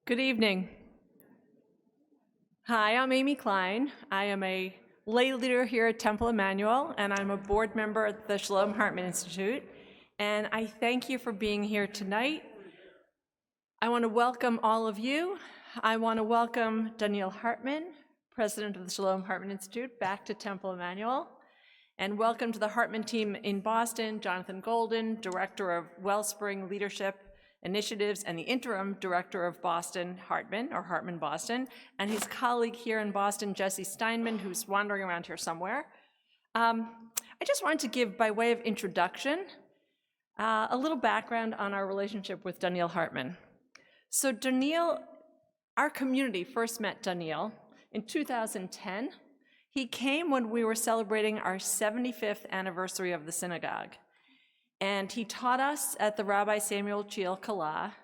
Good evening. Hi, I'm Amy Klein. I am a lay leader here at Temple Emanuel, and I'm a board member at the Shalom Hartman Institute. And I thank you for being here tonight. I want to welcome all of you. I want to welcome Donniel Hartman, president of the Shalom Hartman Institute, back to Temple Emanuel. And welcome to the Hartman team in Boston, Jonathan Golden, director of Wellspring Leadership Initiatives and the interim director of Boston Hartman, or Hartman Boston, and his colleague here in Boston, Jesse Steinman, who's wandering around here somewhere. I just wanted to give, by way of introduction, a little background on our relationship with Donniel Hartman. So Donniel, our community first met Donniel in 2010. He came when we were celebrating our 75th anniversary of the synagogue. And he taught us at the Rabbi Samuel Chiel Kala.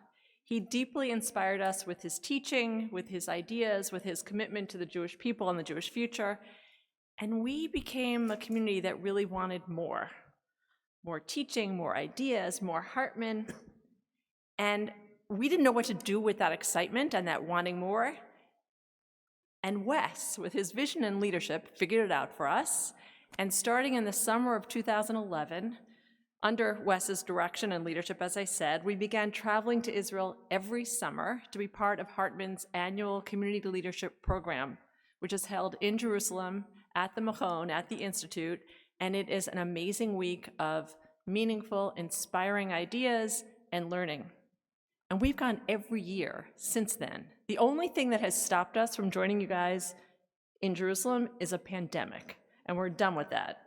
He deeply inspired us with his teaching, with his ideas, with his commitment to the Jewish people and the Jewish future. And we became a community that really wanted more. More teaching, more ideas, more Hartman. And we didn't know what to do with that excitement and that wanting more. And Wes, with his vision and leadership, figured it out for us. And starting in the summer of 2011, under Wes's direction and leadership, as I said, we began traveling to Israel every summer to be part of Hartman's annual community leadership program, which is held in Jerusalem at the Machon, at the Institute, and it is an amazing week of meaningful, inspiring ideas and learning. And we've gone every year since then. The only thing that has stopped us from joining you guys in Jerusalem is a pandemic, and we're done with that.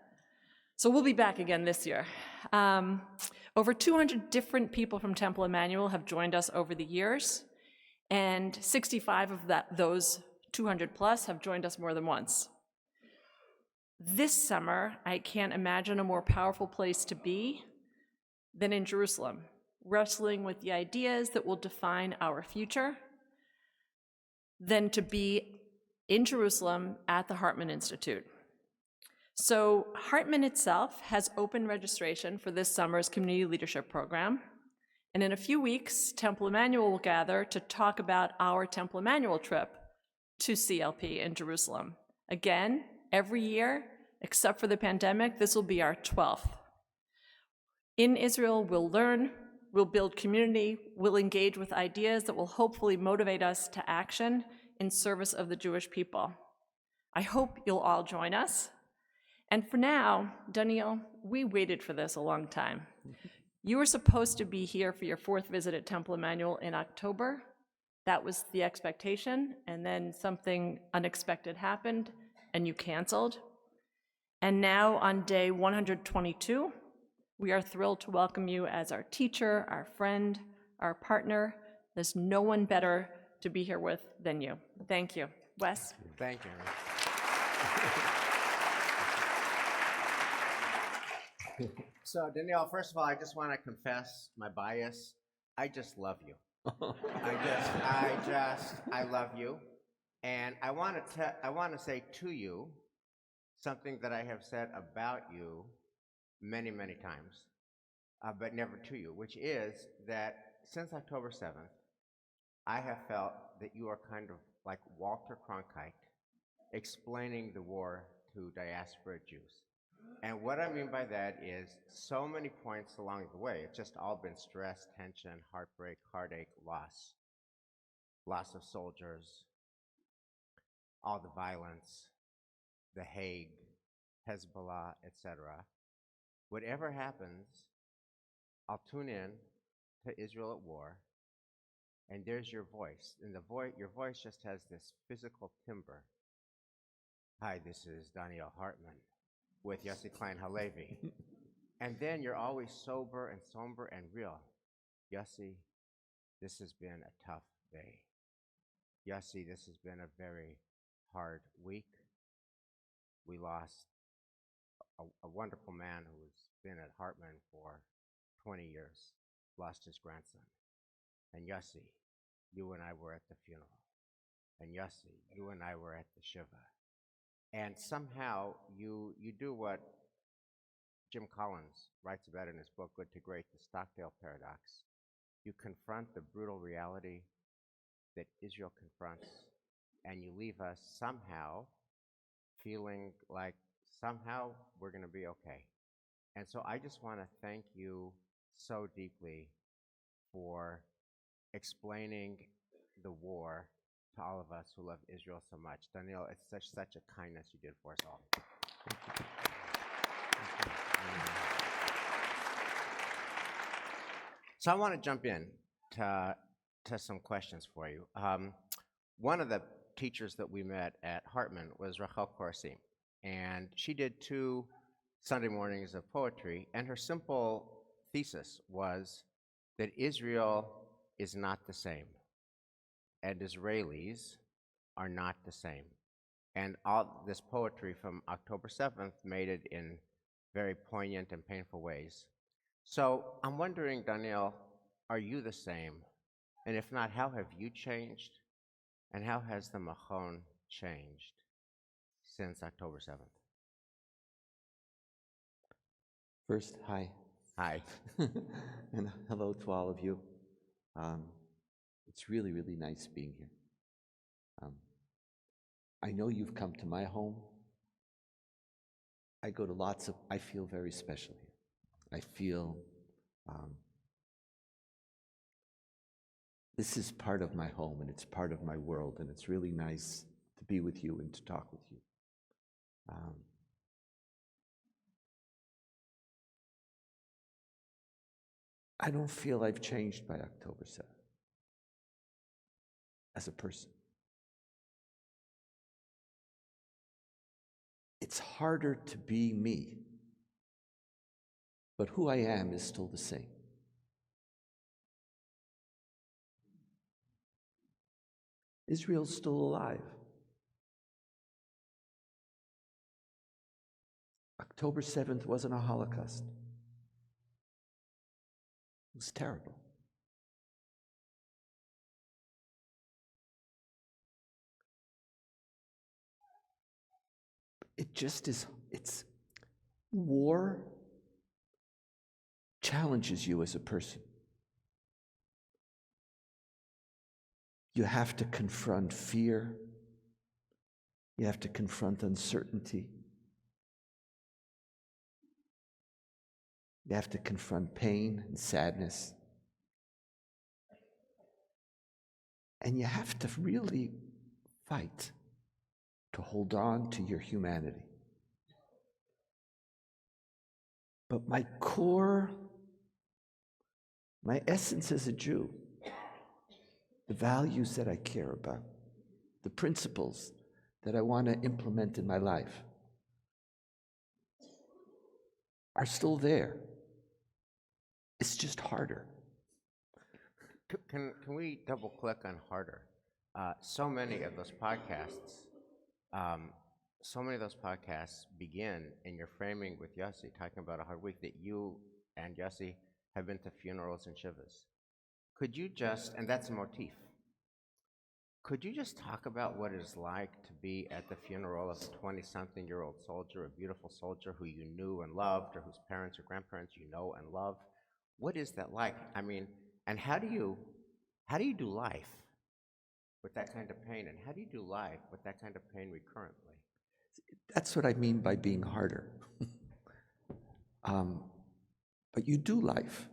So we'll be back again this year. Over 200 different people from Temple Emanuel have joined us over the years, and 65 of those 200 plus have joined us more than once. This summer, I can't imagine a more powerful place to be than in Jerusalem, wrestling with the ideas that will define our future, than to be in Jerusalem at the Hartman Institute. So Hartman itself has open registration for this summer's community leadership program. And in a few weeks, Temple Emanuel will gather to talk about our Temple Emanuel trip to CLP in Jerusalem. Again, every year, except for the pandemic, this will be our 12th. In Israel, we'll learn, we'll build community, we'll engage with ideas that will hopefully motivate us to action in service of the Jewish people. I hope you'll all join us. And for now, Donniel, we waited for this a long time. You were supposed to be here for your 4th visit at Temple Emanuel in October. That was the expectation, and then something unexpected happened, and you canceled. And now on day 122, we are thrilled to welcome you as our teacher, our friend, our partner. There's no one better to be here with than you. Thank you. Wes? Thank you. So, Donniel, first of all, I just want to confess my bias. I just love you. I love you. And I want to say to you something that I have said about you many, many times, but never to you, which is that since October 7th, I have felt that you are kind of like Walter Cronkite explaining the war to diaspora Jews. And what I mean by that is so many points along the way. It's just all been stress, tension, heartbreak, heartache, loss of soldiers, all the violence, the Hague, Hezbollah, etc. Whatever happens, I'll tune in to Israel at War, and there's your voice. And your voice just has this physical timbre. Hi, this is Donniel Hartman with Yossi Klein Halevi. And then you're always sober and somber and real. Yossi, this has been a tough day. Yossi, this has been a very hard week. We lost a wonderful man who's been at Hartman for 20 years, lost his grandson. And Yossi, you and I were at the funeral. And Yossi, you and I were at the Shiva. And somehow you do what Jim Collins writes about in his book, Good to Great, the Stockdale Paradox. You confront the brutal reality that Israel confronts, and you leave us somehow feeling like somehow we're going to be okay. And so I just want to thank you so deeply for explaining the war to all of us who love Israel so much. Donniel, it's such a kindness you did for us all. So I want to jump in to some questions for you. One of the teachers that we met at Hartman was Rachel Korasim, and she did 2 Sunday mornings of poetry, and her simple thesis was that Israel is not the same, and Israelis are not the same. And all this poetry from October 7th made it in very poignant and painful ways. So I'm wondering, Donniel, are you the same? And if not, how have you changed? And how has the Machon changed since October 7th? First, hi. Hi. And hello to all of you. It's really, really nice being here. I know you've come to my home. I go to I feel very special here. I feel this is part of my home, and it's part of my world, and it's really nice to be with you and to talk with you. I don't feel I've changed by October 7th as a person. It's harder to be me, but who I am is still the same. Israel's still alive. October 7th wasn't a Holocaust. It was terrible. It just is, war challenges you as a person. You have to confront fear. You have to confront uncertainty. You have to confront pain and sadness. And you have to really fight to hold on to your humanity. But my core, my essence as a Jew, the values that I care about, the principles that I want to implement in my life are still there. It's just harder. Can we double click on harder? So many of those podcasts begin in your framing with Yossi, talking about a hard week that you and Yossi have been to funerals and shivas. Could you just, and that's a motif, could you just talk about what it's like to be at the funeral of a 20-something-year-old soldier, a beautiful soldier who you knew and loved, or whose parents or grandparents you know and love? What is that like? I mean, and how do you do life with that kind of pain? And how do you do life with that kind of pain recurrently? That's what I mean by being harder. But you do life.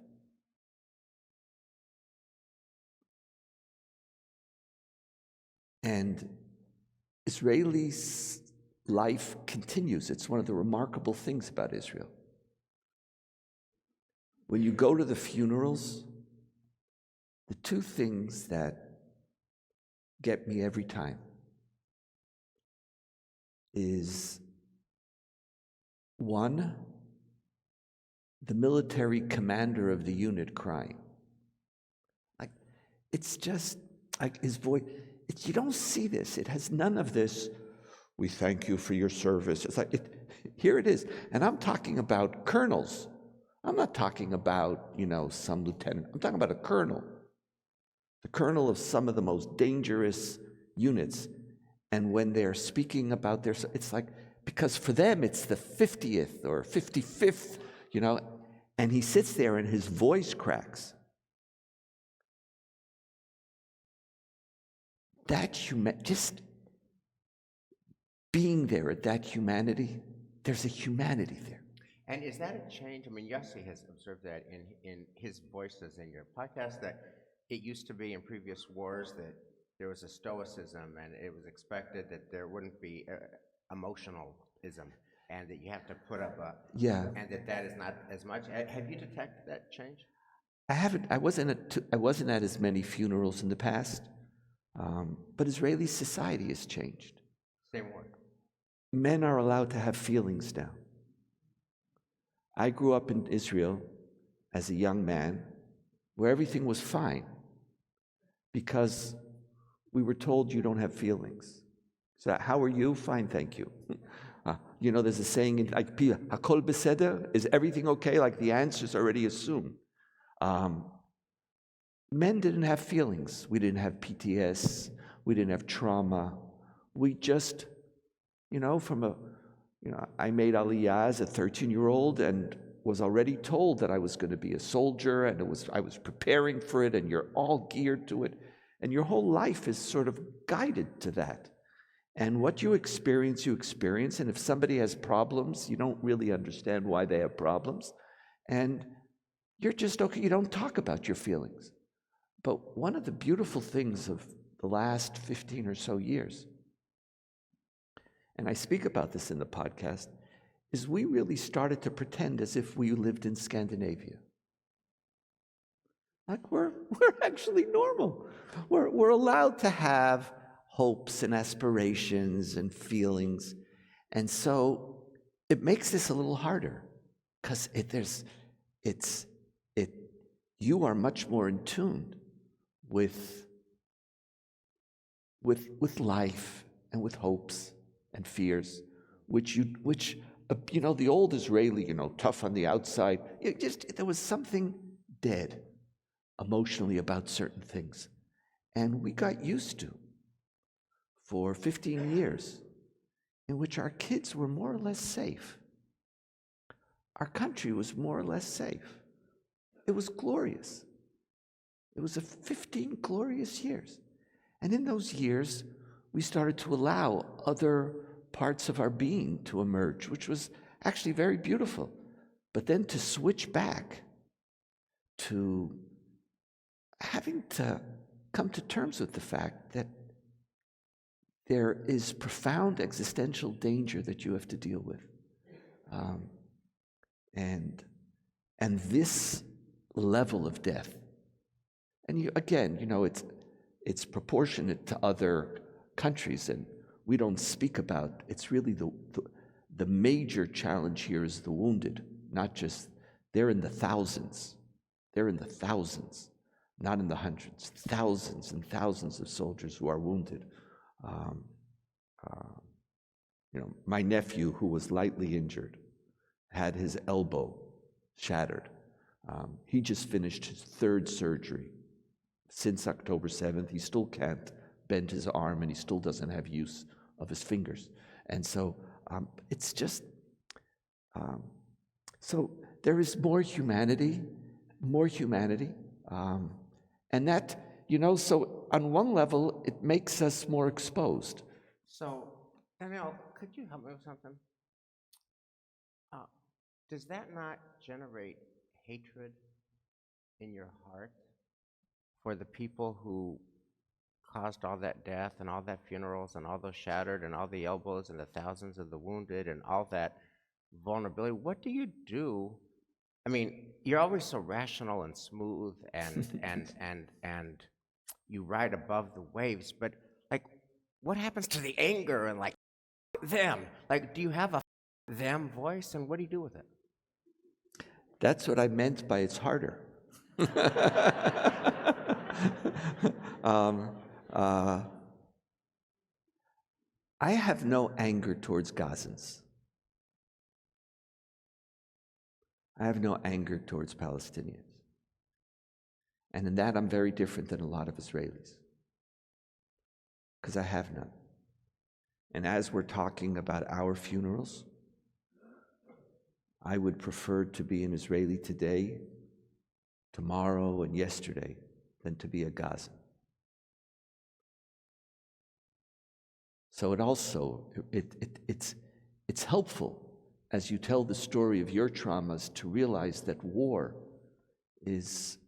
And Israelis' life continues. It's one of the remarkable things about Israel. When you go to the funerals, the 2 things that get me every time is, 1, the military commander of the unit crying. Like, it's just like his voice. You don't see this. It has none of this, we thank you for your service. It's like, here it is. And I'm talking about colonels. I'm not talking about, some lieutenant. I'm talking about a colonel. The colonel of some of the most dangerous units. And when they're speaking about it's like, because for them it's the 50th or 55th, and he sits there and his voice cracks. just being there at that humanity, there's a humanity there. And is that a change? I mean, Yossi has observed that in his voices in your podcast, that it used to be in previous wars that there was a stoicism and it was expected that there wouldn't be emotionalism and that you have to put up a, Yeah. and that is not as much. Have you detected that change? I wasn't at as many funerals in the past, but Israeli society has changed. Same word. Men are allowed to have feelings now. I grew up in Israel as a young man where everything was fine because we were told you don't have feelings. So how are you? Fine, thank you. There's a saying in like "Hakol beseder," is everything okay? Like the answer's already assumed. Men didn't have feelings. We didn't have PTS. We didn't have trauma. We just, I made Aliyah as a 13-year-old and was already told that I was going to be a soldier, and I was preparing for it, and you're all geared to it, and your whole life is sort of guided to that. And what you experience, and if somebody has problems, you don't really understand why they have problems, and you're just okay, you don't talk about your feelings. But one of the beautiful things of the last 15 or so years, and I speak about this in the podcast, is we really started to pretend as if we lived in Scandinavia. Like we're actually normal. We're allowed to have hopes and aspirations and feelings. And so it makes this a little harder because you are much more in tune with life and with hopes and fears, which the old Israeli, tough on the outside, there was something dead emotionally about certain things. And we got used to, for 15 years, in which our kids were more or less safe. Our country was more or less safe. It was glorious. It was 15 glorious years. And in those years, we started to allow other parts of our being to emerge, which was actually very beautiful. But then to switch back to having to come to terms with the fact that there is profound existential danger that you have to deal with. And this level of death, and it's proportionate to other countries, and we don't speak about, it's really the major challenge here is the wounded, not just, they're in the thousands, not in the hundreds, thousands and thousands of soldiers who are wounded. My nephew, who was lightly injured, had his elbow shattered. He just finished his third surgery. Since October 7th, he still can't bend his arm, and he still doesn't have use of his fingers. And so it's just, so there is more humanity, and that, so on one level, it makes us more exposed. So, Donniel, could you help me with something? Does that not generate hatred in your heart for the people who caused all that death and all that funerals and all those shattered and all the elbows and the thousands of the wounded and all that vulnerability? What do you do? I mean, you're always so rational and smooth and you ride above the waves, but like, what happens to the anger and like them? Like, do you have a them voice, and what do you do with it? That's what I meant by it's harder. I have no anger towards Gazans. I have no anger towards Palestinians. And in that, I'm very different than a lot of Israelis, because I have none. And as we're talking about our funerals, I would prefer to be an Israeli today, tomorrow, and yesterday than to be a Gazan. So it also, it's helpful as you tell the story of your traumas to realize that war is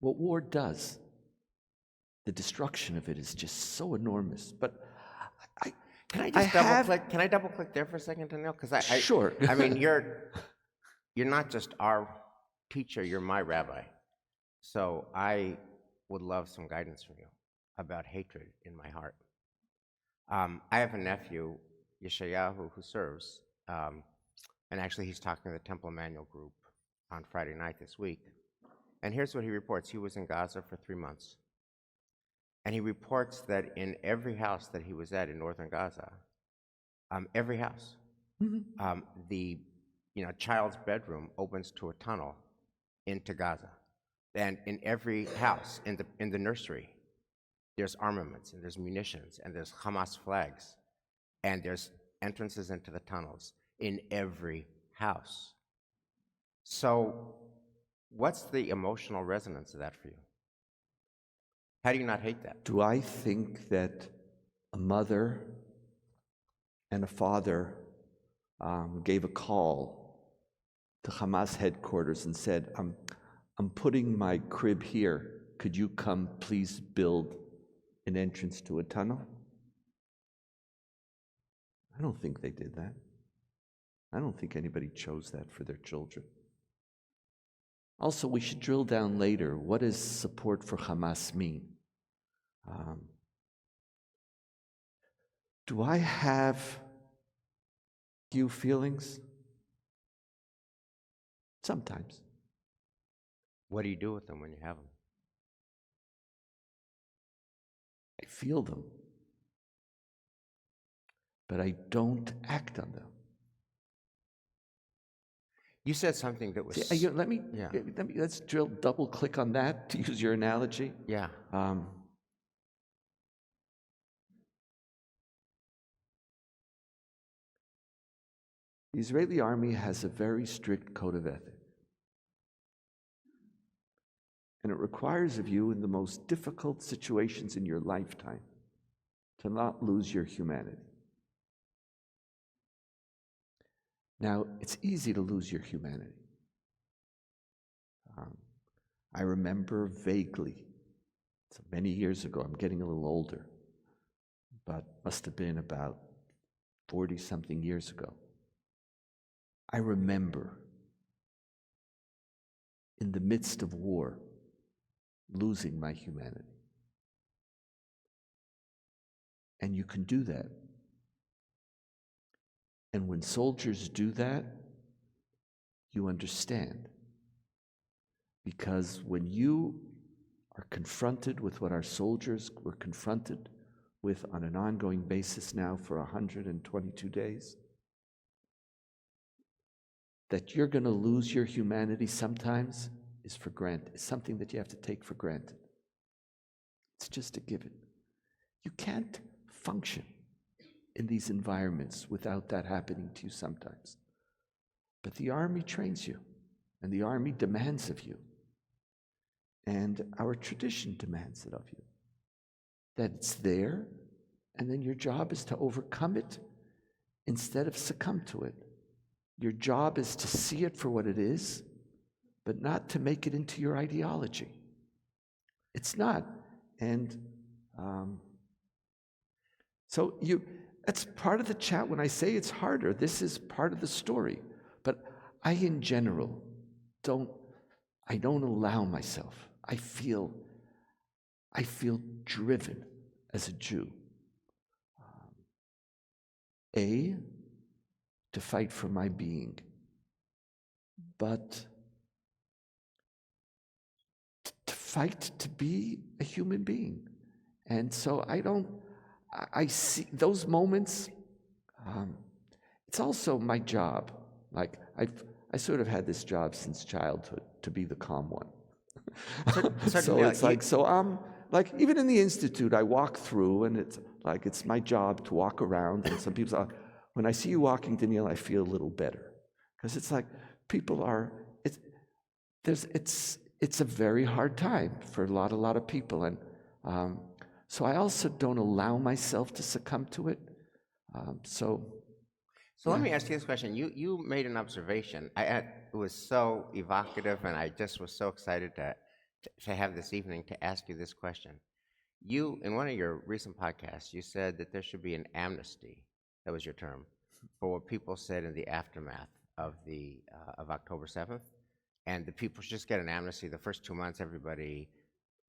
what war does. The destruction of it is just so enormous. But Can I just double click? Can I double click there for a second, Donniel? Because Sure. I mean, you're not just our teacher, you're my rabbi. So I would love some guidance from you about hatred in my heart. I have a nephew, Yeshayahu, who serves, and actually he's talking to the Temple Emanuel group on Friday night this week. And here's what he reports. He was in Gaza for 3 months. And he reports that in every house that he was at in northern Gaza, every house, the child's bedroom opens to a tunnel into Gaza. And in every house, in the nursery, there's armaments, and there's munitions, and there's Hamas flags, and there's entrances into the tunnels in every house. So what's the emotional resonance of that for you? How do you not hate that? Do I think that a mother and a father gave a call to Hamas headquarters and said, I'm putting my crib here. Could you come please build an entrance to a tunnel? I don't think they did that. I don't think anybody chose that for their children. Also, we should drill down later. What does support for Hamas mean? Do I have few feelings? Sometimes. What do you do with them when you have them? I feel them, but I don't act on them. You said something that was... See, let's double click on that, to use your analogy. Yeah. The Israeli army has a very strict code of ethics. And it requires of you in the most difficult situations in your lifetime to not lose your humanity. Now, it's easy to lose your humanity. I remember vaguely, so many years ago, I'm getting a little older, but must have been about 40-something years ago. I remember in the midst of war, losing my humanity. And you can do that. And when soldiers do that, you understand. Because when you are confronted with what our soldiers were confronted with on an ongoing basis now for 122 days, that you're going to lose your humanity sometimes is for granted. It's something that you have to take for granted. It's just a given. You can't function in these environments without that happening to you sometimes. But the army trains you, and the army demands of you. And our tradition demands it of you. That it's there, and then your job is to overcome it instead of succumb to it. Your job is to see it for what it is, but not to make it into your ideology. It's not. And so that's part of the chat. When I say it's harder, this is part of the story. But I, in general, don't allow myself. I feel driven as a Jew. To fight for my being, but to fight to be a human being. And so I see those moments. It's also my job. Like I sort of had this job since childhood, to be the calm one. So it's like, like even in the Institute, I walk through, and it's like it's my job to walk around, and some people say, when I see you walking, Donniel, I feel a little better. Because it's like people are, it's a very hard time for a lot of people. And So I also don't allow myself to succumb to it. So let me ask you this question. You made an observation. It was so evocative, and I just was so excited to have this evening to ask you this question. You, in one of your recent podcasts, you said that there should be an amnesty, that was your term, for what people said in the aftermath of of October 7th, and the people should just get an amnesty. The first 2 months, everybody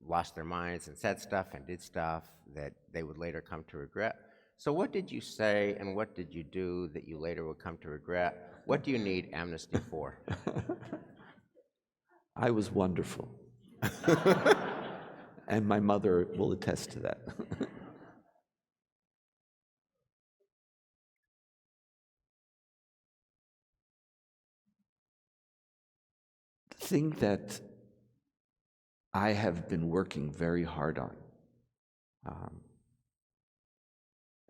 lost their minds and said stuff and did stuff that they would later come to regret. So what did you say and what did you do that you later would come to regret? What do you need amnesty for? I was wonderful. And my mother will attest to that. The thing that I have been working very hard on,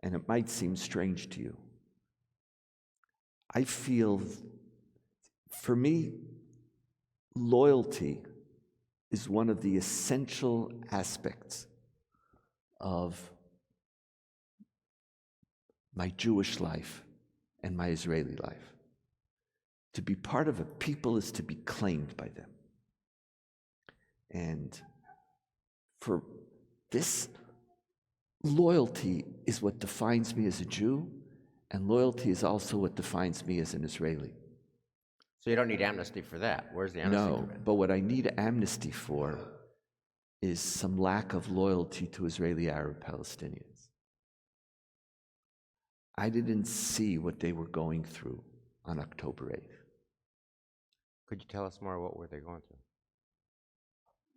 and it might seem strange to you, I feel, for me, loyalty is one of the essential aspects of my Jewish life and my Israeli life. To be part of a people is to be claimed by them. And for this, loyalty is what defines me as a Jew, and loyalty is also what defines me as an Israeli. So you don't need amnesty for that. Where's the amnesty? No, but what I need amnesty for is some lack of loyalty to Israeli Arab Palestinians. I didn't see what they were going through on October 8th. Could you tell us more? What were they going through?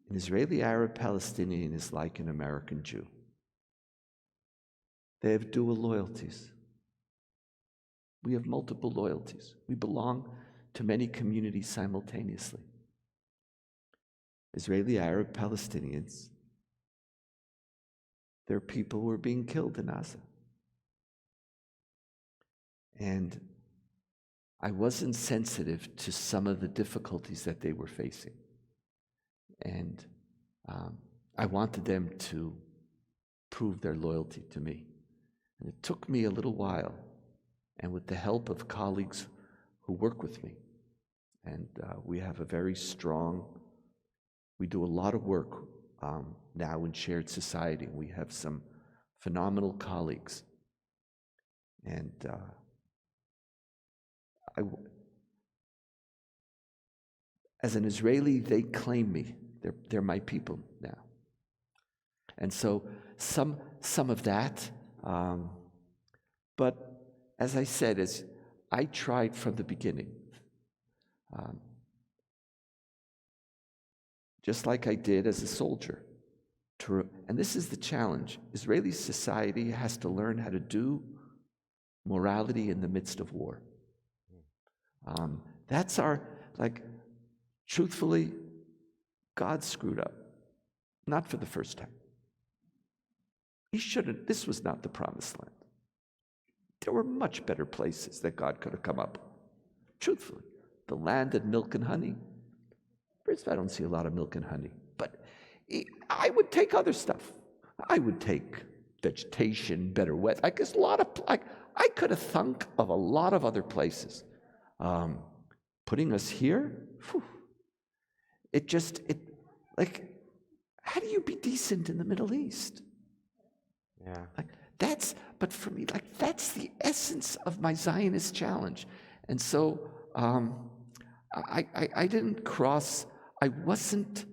An Israeli Arab Palestinian is like an American Jew. They have dual loyalties. We have multiple loyalties. We belong to many communities simultaneously. Israeli Arab Palestinians, their people were being killed in Gaza. And I wasn't sensitive to some of the difficulties that they were facing. And I wanted them to prove their loyalty to me. And it took me a little while, and with the help of colleagues who work with me. And we have a very strong, we do a lot of work now in shared society. We have some phenomenal colleagues. And as an Israeli, they claim me. They're my people now. And so some of that, but as I said, as I tried from the beginning, just like I did as a soldier, and this is the challenge. Israeli society has to learn how to do morality in the midst of war. That's truthfully, God screwed up. Not for the first time. He shouldn't, this was not the promised land. There were much better places that God could have come up with. Truthfully, the land of milk and honey. First, I don't see a lot of milk and honey, but I would take other stuff. I would take vegetation, better weather. I guess I could have thunk of a lot of other places. Putting us here, whew, how do you be decent in the Middle East? Yeah. But for me, that's the essence of my Zionist challenge. And so I didn't cross, I wasn't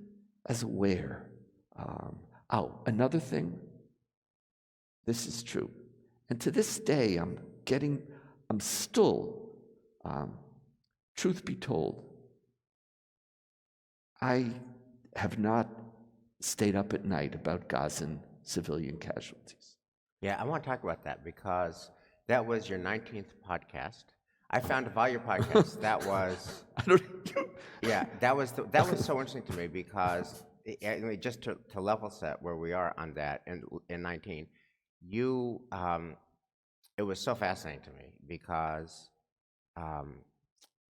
as aware. Another thing, this is true. And to this day, I'm still, truth be told, I have not stayed up at night about Gazan civilian casualties. Yeah, I want to talk about that because that was your 19th podcast. I found of all your podcasts, that was that was so interesting to me because just to level set where we are on that in 19, you it was so fascinating to me because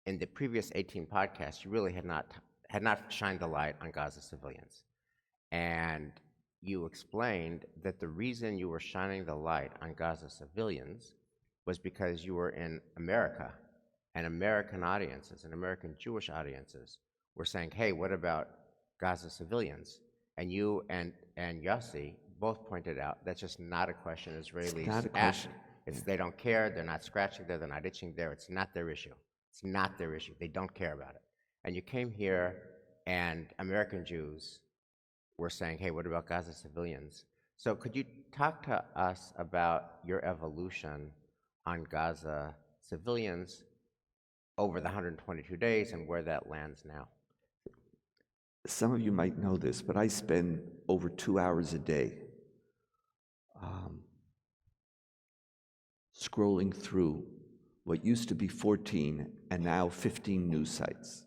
in the previous 18 podcasts, you really had not shined the light on Gaza civilians, and you explained that the reason you were shining the light on Gaza civilians was because you were in America, and American audiences and American Jewish audiences were saying, hey, what about Gaza civilians? And you and Yossi both pointed out that's just not a question Israelis not a ask. question. It's They don't care, they're not scratching there, they're not itching there, it's not their issue. It's not their issue, they don't care about it. And you came here and American Jews were saying, hey, what about Gaza civilians? So could you talk to us about your evolution on Gaza civilians over the 122 days and where that lands now? Some of you might know this, but I spend over 2 hours a day scrolling through what used to be 14 and now 15 news sites.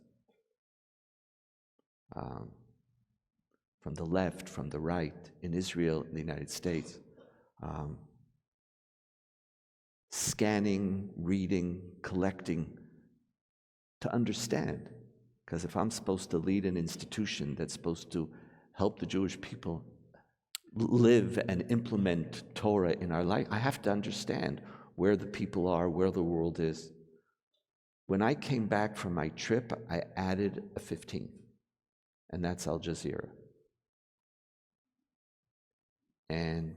From the left, from the right, in Israel, in the United States. Scanning, reading, collecting to understand. Because if I'm supposed to lead an institution that's supposed to help the Jewish people live and implement Torah in our life, I have to understand where the people are, where the world is. When I came back from my trip, I added a 15th, and that's Al Jazeera. And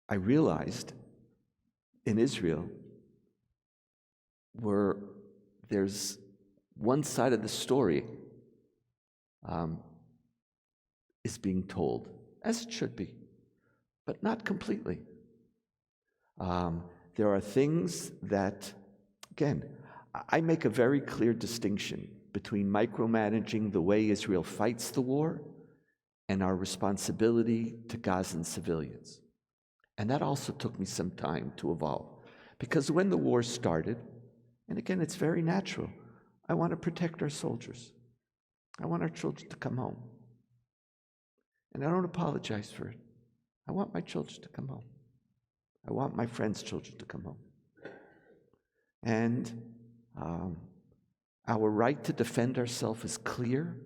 I realized in Israel, where there's one side of the story is being told, as it should be, but not completely. There are things that, again, I make a very clear distinction between micromanaging the way Israel fights the war and our responsibility to Gazan civilians. And that also took me some time to evolve. Because when the war started, and again, it's very natural, I want to protect our soldiers. I want our children to come home. And I don't apologize for it. I want my children to come home. I want my friends' children to come home. And our right to defend ourselves is clear,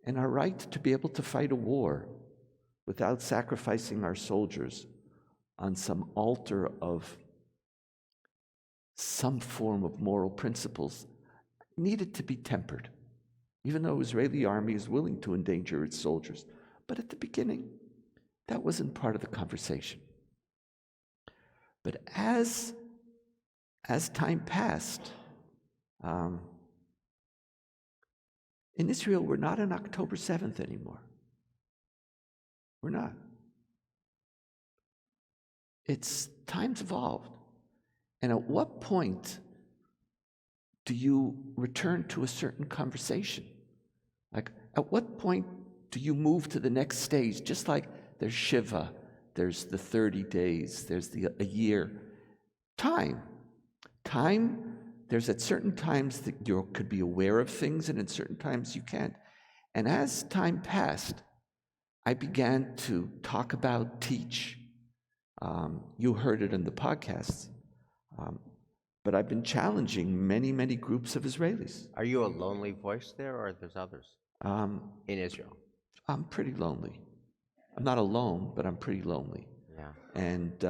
and our right to be able to fight a war without sacrificing our soldiers on some altar of some form of moral principles needed to be tempered, even though the Israeli army is willing to endanger its soldiers. But at the beginning, that wasn't part of the conversation. But as time passed, in Israel, we're not on October 7th anymore. We're not. Time's evolved. And at what point do you return to a certain conversation? Like, at what point do you move to the next stage? Just like there's Shiva, there's the 30 days, there's a year. Time, there's at certain times that you could be aware of things, and at certain times you can't. And as time passed, I began to talk about, teach. You heard it in the podcasts. But I've been challenging many, many groups of Israelis. Are you a lonely voice there, or there's others in Israel? I'm pretty lonely. I'm not alone, but I'm pretty lonely. Yeah. And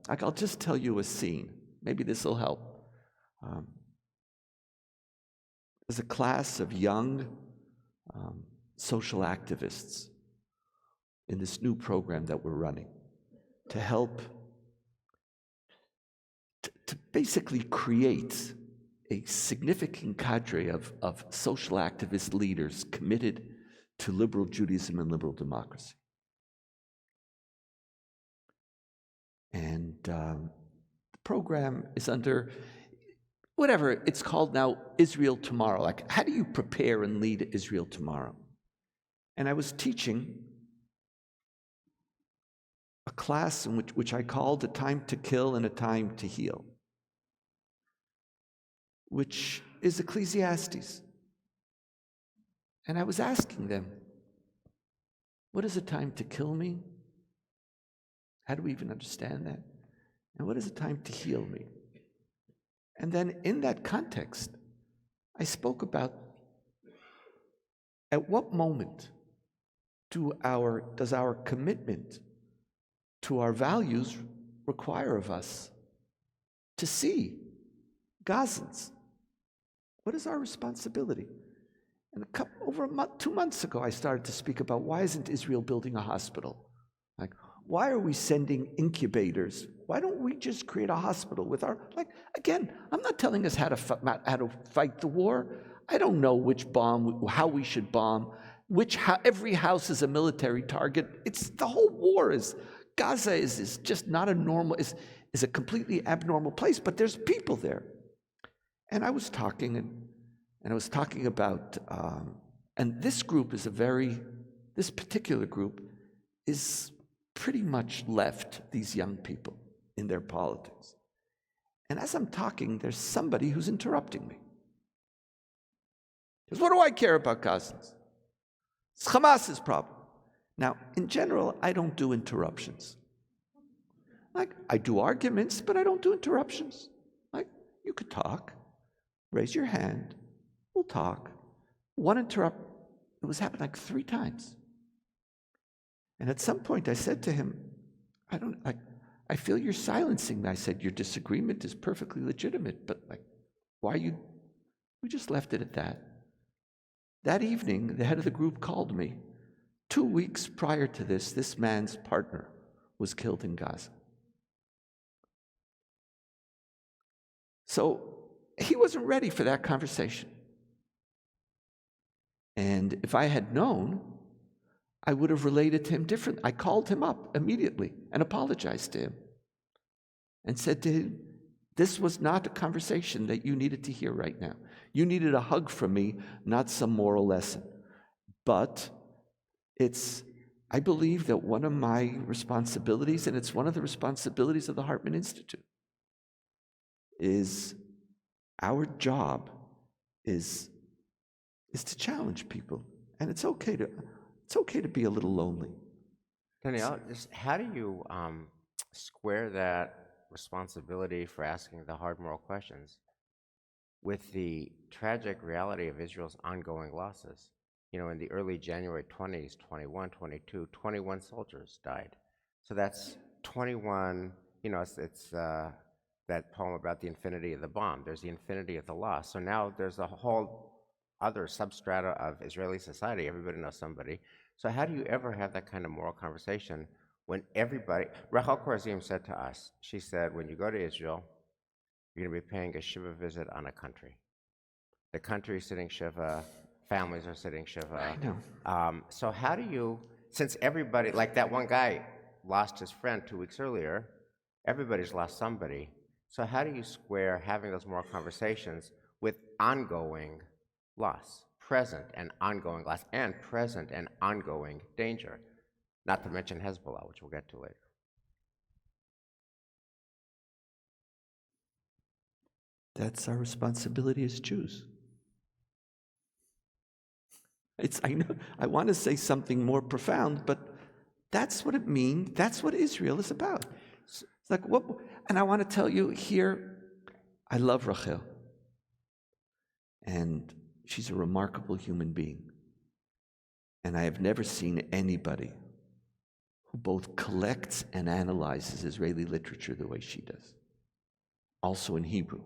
I'll just tell you a scene. Maybe this will help. There's a class of young social activists in this new program that we're running to help to basically create a significant cadre of social activist leaders committed to liberal Judaism and liberal democracy. And the program is under, whatever, it's called now Israel Tomorrow. Like, how do you prepare and lead Israel tomorrow? And I was teaching a class in which I called A Time to Kill and a Time to Heal, which is Ecclesiastes. And I was asking them, what does a time to kill mean? How do we even understand that? And what does a time to heal mean? And then in that context, I spoke about at what moment does our commitment to our values require of us to see Gazans? What is our responsibility? And over 2 months ago, I started to speak about why isn't Israel building a hospital? Like, why are we sending incubators? Why don't we just create a hospital with our, again, I'm not telling us how to fight the war. I don't know how we should bomb, every house is a military target. The whole war Gaza is just not a normal, is a completely abnormal place, but there's people there. And I was talking, and I was talking about, and this group is this particular group is pretty much left, these young people, in their politics. And as I'm talking, there's somebody who's interrupting me. He goes, what do I care about Gazans? It's Hamas's problem. Now, in general, I don't do interruptions. I do arguments, but I don't do interruptions. You could talk, raise your hand, we'll talk. One interrupt, it was happened 3 times. And at some point I said to him, I feel you're silencing me. I said, your disagreement is perfectly legitimate, but why you, we just left it at that. That evening, the head of the group called me. 2 weeks prior to this man's partner was killed in Gaza. So he wasn't ready for that conversation. And if I had known, I would have related to him differently. I called him up immediately and apologized to him and said to him, this was not a conversation that you needed to hear right now. You needed a hug from me, not some moral lesson. But I believe that one of my responsibilities, and it's one of the responsibilities of the Hartman Institute, is our job is to challenge people. And it's okay to be a little lonely. Donniel, just how do you square that responsibility for asking the hard moral questions with the tragic reality of Israel's ongoing losses? In the early January 20s, 21, 22, 21 soldiers died. So that's 21, it's that poem about the infinity of the bomb. There's the infinity of the loss. So now there's a whole other substrata of Israeli society. Everybody knows somebody. So how do you ever have that kind of moral conversation when everybody... Rachel Korazim said to us, she said, when you go to Israel, you're going to be paying a Shiva visit on a country. The country is sitting Shiva, families are sitting Shiva. I know. So how do you, since everybody, like that one guy lost his friend 2 weeks earlier, everybody's lost somebody. So how do you square having those moral conversations with ongoing loss, present and ongoing loss, and present and ongoing danger, not to mention Hezbollah, which we'll get to later? That's our responsibility as Jews. I know I want to say something more profound, but that's what it means. That's what Israel is about. It's what? And I want to tell you here, I love Rachel. And she's a remarkable human being. And I have never seen anybody who both collects and analyzes Israeli literature the way she does. Also in Hebrew.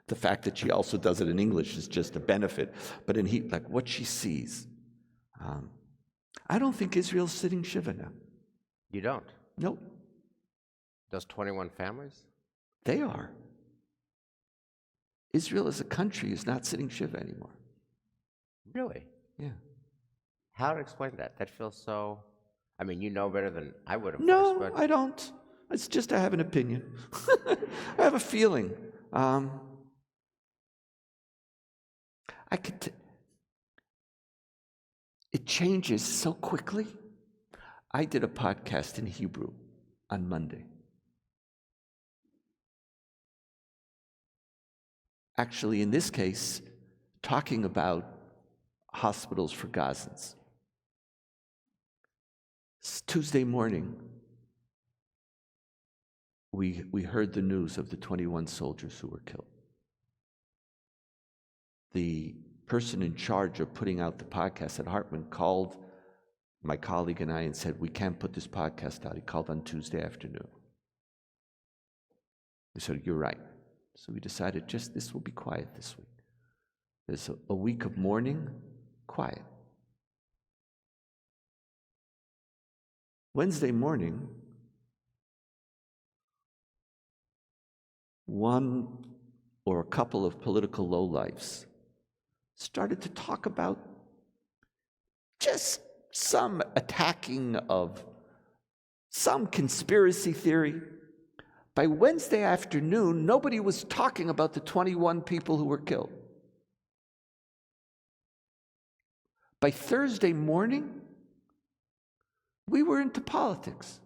The fact that she also does it in English is just a benefit. But in Hebrew, what she sees. I don't think Israel's sitting Shiva now. You don't? Nope. Those 21 families? They are. Israel as a country is not sitting Shiva anymore. Really? Yeah. How to explain that? That feels so... I mean, you know better than I would have. No, but... I don't. It's just I have an opinion. I have a feeling. It changes so quickly. I did a podcast in Hebrew on Monday. Actually, in this case, talking about hospitals for Gazans. Tuesday morning, we heard the news of the 21 soldiers who were killed. The person in charge of putting out the podcast at Hartman called my colleague and I, and said, we can't put this podcast out. He called on Tuesday afternoon. We said, you're right. So we decided this will be quiet this week. There's a week of mourning, quiet. Wednesday morning, one or a couple of political lowlifes started to talk about just some attacking of some conspiracy theory. By Wednesday afternoon, nobody was talking about the 21 people who were killed. By Thursday morning, we were into politics.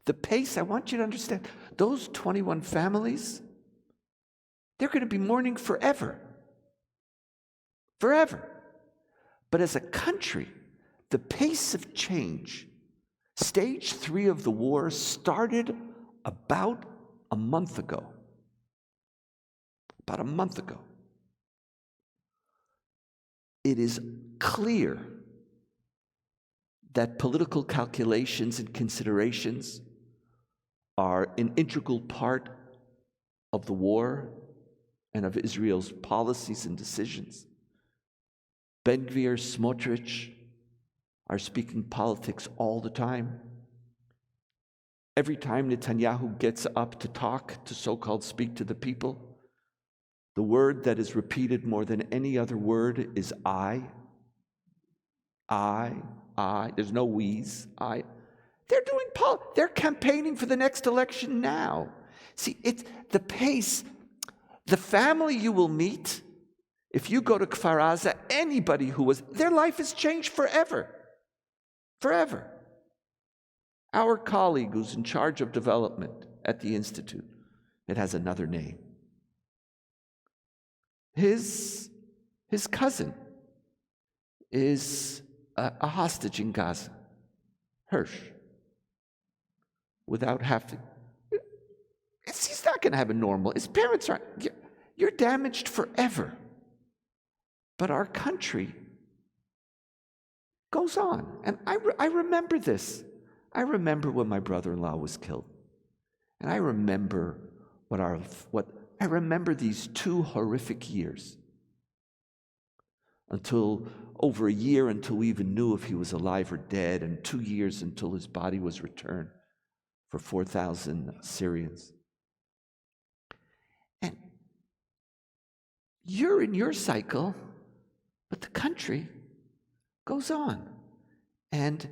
The pace, I want you to understand, those 21 families, they're going to be mourning forever. Forever. But as a country, the pace of change, stage 3 of the war started about a month ago. About a month ago. It is clear that political calculations and considerations are an integral part of the war and of Israel's policies and decisions. Ben-Gvir, Smotrich are speaking politics all the time. Every time Netanyahu gets up to talk, to so-called speak to the people, the word that is repeated more than any other word is I. There's no we's. I. They're campaigning for the next election now. See, it's the pace. The family you will meet, if you go to Kfar Aza, anybody who was, their life has changed forever. Forever. Our colleague who's in charge of development at the Institute, it has another name. His cousin is a hostage in Gaza, Hirsch, without having. He's not going to have a normal. His parents are. You're damaged forever. But our country goes on, and I remember this. I remember when my brother-in-law was killed, and I remember I remember these 2 horrific years. Until over a year until we even knew if he was alive or dead, and 2 years until his body was returned for 4,000 Syrians. And you're in your cycle, but the country goes on. And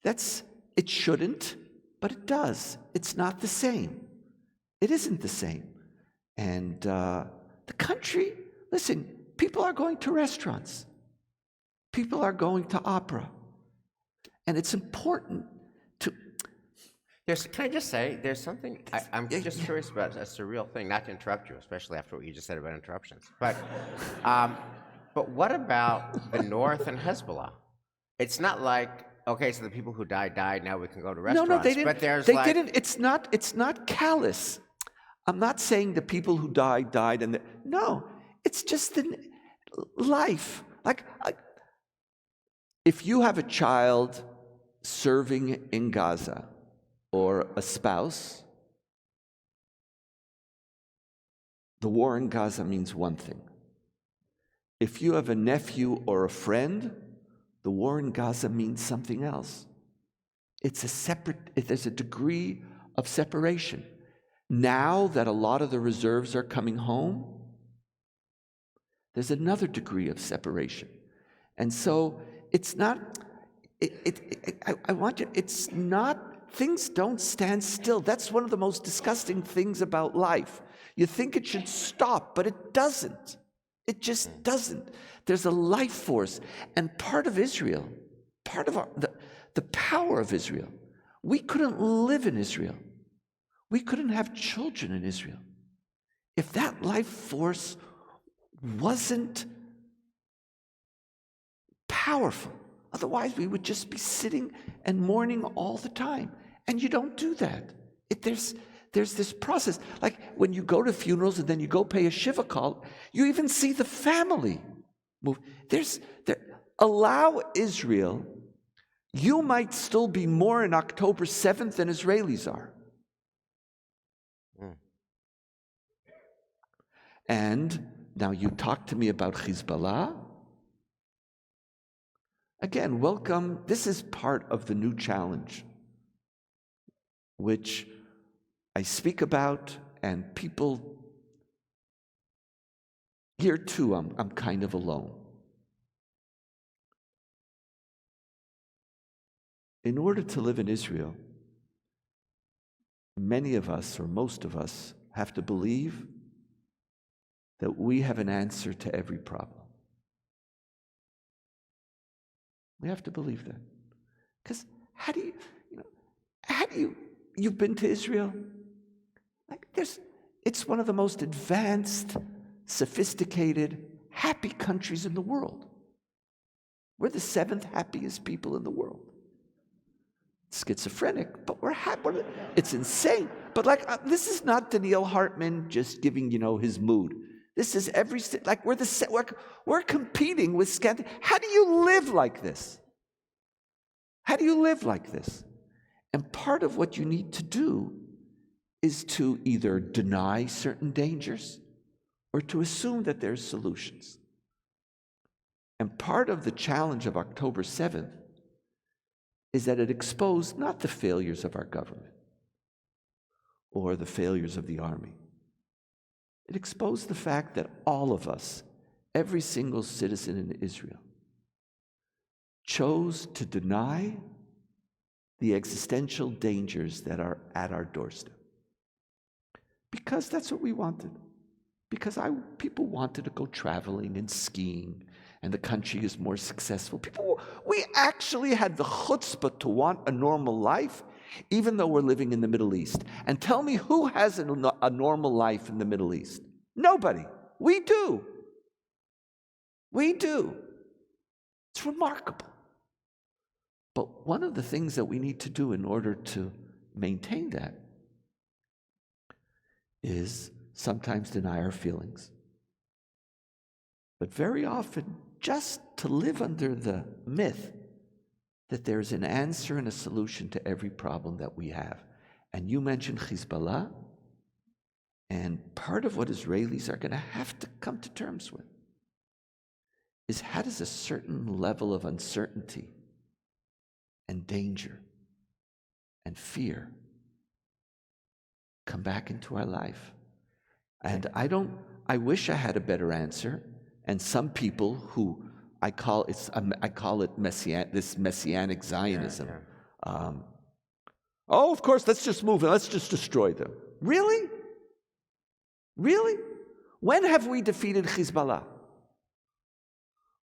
it shouldn't, but it does. It's not the same. It isn't the same. And the country, listen, people are going to restaurants. People are going to opera. And it's important to... Can I just say, there's something, I'm just curious about a surreal thing, not to interrupt you, especially after what you just said about interruptions. But what about the North and Hezbollah? It's not like, okay, so the people who died, now we can go to restaurants. No, they didn't. But there's they didn't. It's not callous. I'm not saying the people who died, and no, it's just the life. Like, if you have a child serving in Gaza or a spouse, the war in Gaza means one thing. If you have a nephew or a friend, the war in Gaza means something else. There's a degree of separation. Now that a lot of the reserves are coming home, there's another degree of separation. And so it's not, things don't stand still. That's one of the most disgusting things about life. You think it should stop, but it doesn't. It just doesn't. There's a life force. And part of Israel, part of the power of Israel, we couldn't live in Israel. We couldn't have children in Israel if that life force wasn't powerful. Otherwise, we would just be sitting and mourning all the time. And you don't do that. There's this process. Like when you go to funerals and then you go pay a shiva call, you even see the family move. allow Israel, you might still be more in October 7th than Israelis are. And now you talk to me about Hezbollah. Again, welcome. This is part of the new challenge, which I speak about, and people, here too, I'm kind of alone. In order to live in Israel, many of us, or most of us, have to believe that we have an answer to every problem. We have to believe that. Because you've been to Israel? It's one of the most advanced, sophisticated, happy countries in the world. We're the 7th happiest people in the world. Schizophrenic, but we're happy. It's insane. But this is not Donniel Hartman just giving, his mood. This is we're competing with Scandinavia. How do you live like this? How do you live like this? And part of what you need to do is to either deny certain dangers or to assume that there's solutions. And part of the challenge of October 7th is that it exposed not the failures of our government or the failures of the army. It exposed the fact that all of us, every single citizen in Israel, chose to deny the existential dangers that are at our doorstep. Because that's what we wanted. Because people wanted to go traveling and skiing, and the country is more successful. We actually had the chutzpah to want a normal life, even though we're living in the Middle East. And tell me who has a normal life in the Middle East? Nobody. We do. We do. It's remarkable. But one of the things that we need to do in order to maintain that is sometimes deny our feelings. But very often, just to live under the myth that there's an answer and a solution to every problem that we have. And you mentioned Hezbollah, and part of what Israelis are going to have to come to terms with is how does a certain level of uncertainty and danger and fear come back into our life? And I wish I had a better answer. And some people who I call it Messianic Zionism. Yeah. Of course, let's just move it. Let's just destroy them. Really? Really? When have we defeated Hezbollah?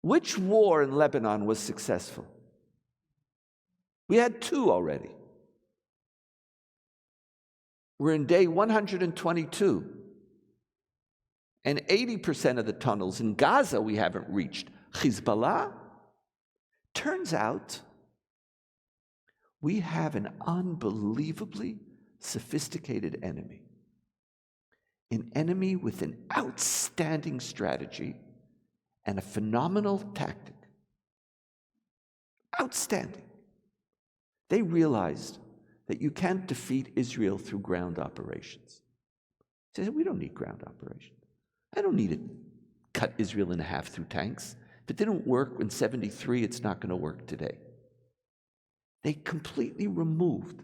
Which war in Lebanon was successful? We had 2 already. We're in day 122. And 80% of the tunnels in Gaza we haven't reached. Hezbollah? Turns out we have an unbelievably sophisticated enemy. An enemy with an outstanding strategy and a phenomenal tactic. Outstanding. They realized that you can't defeat Israel through ground operations. They said, we don't need ground operations. I don't need to cut Israel in half through tanks. If it didn't work in 73, it's not going to work today. They completely removed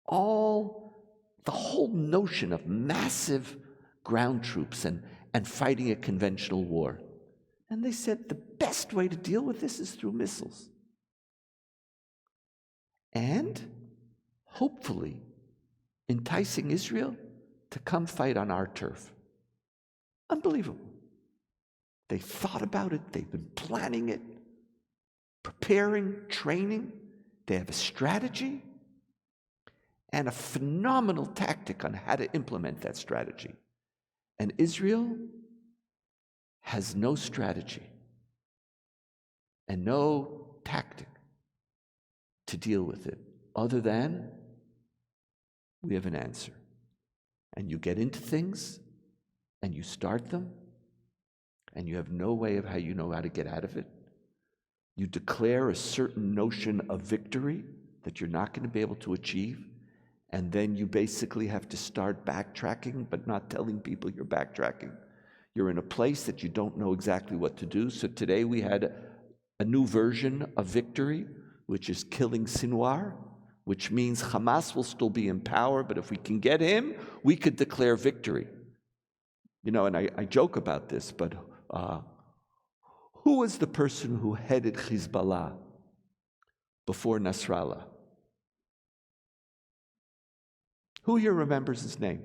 the whole notion of massive ground troops and fighting a conventional war. And they said the best way to deal with this is through missiles. And hopefully enticing Israel to come fight on our turf. Unbelievable. They thought about it. They've been planning it, preparing, training. They have a strategy and a phenomenal tactic on how to implement that strategy. And Israel has no strategy and no tactic to deal with it other than we have an answer. And you get into things and you start them, and you have no way of how you know how to get out of it. You declare a certain notion of victory that you're not going to be able to achieve, and then you basically have to start backtracking, but not telling people you're backtracking. You're in a place that you don't know exactly what to do. So today we had a new version of victory, which is killing Sinwar, which means Hamas will still be in power, but if we can get him, we could declare victory. You know, and I joke about this, but who was the person who headed Hezbollah before Nasrallah? Who here remembers his name?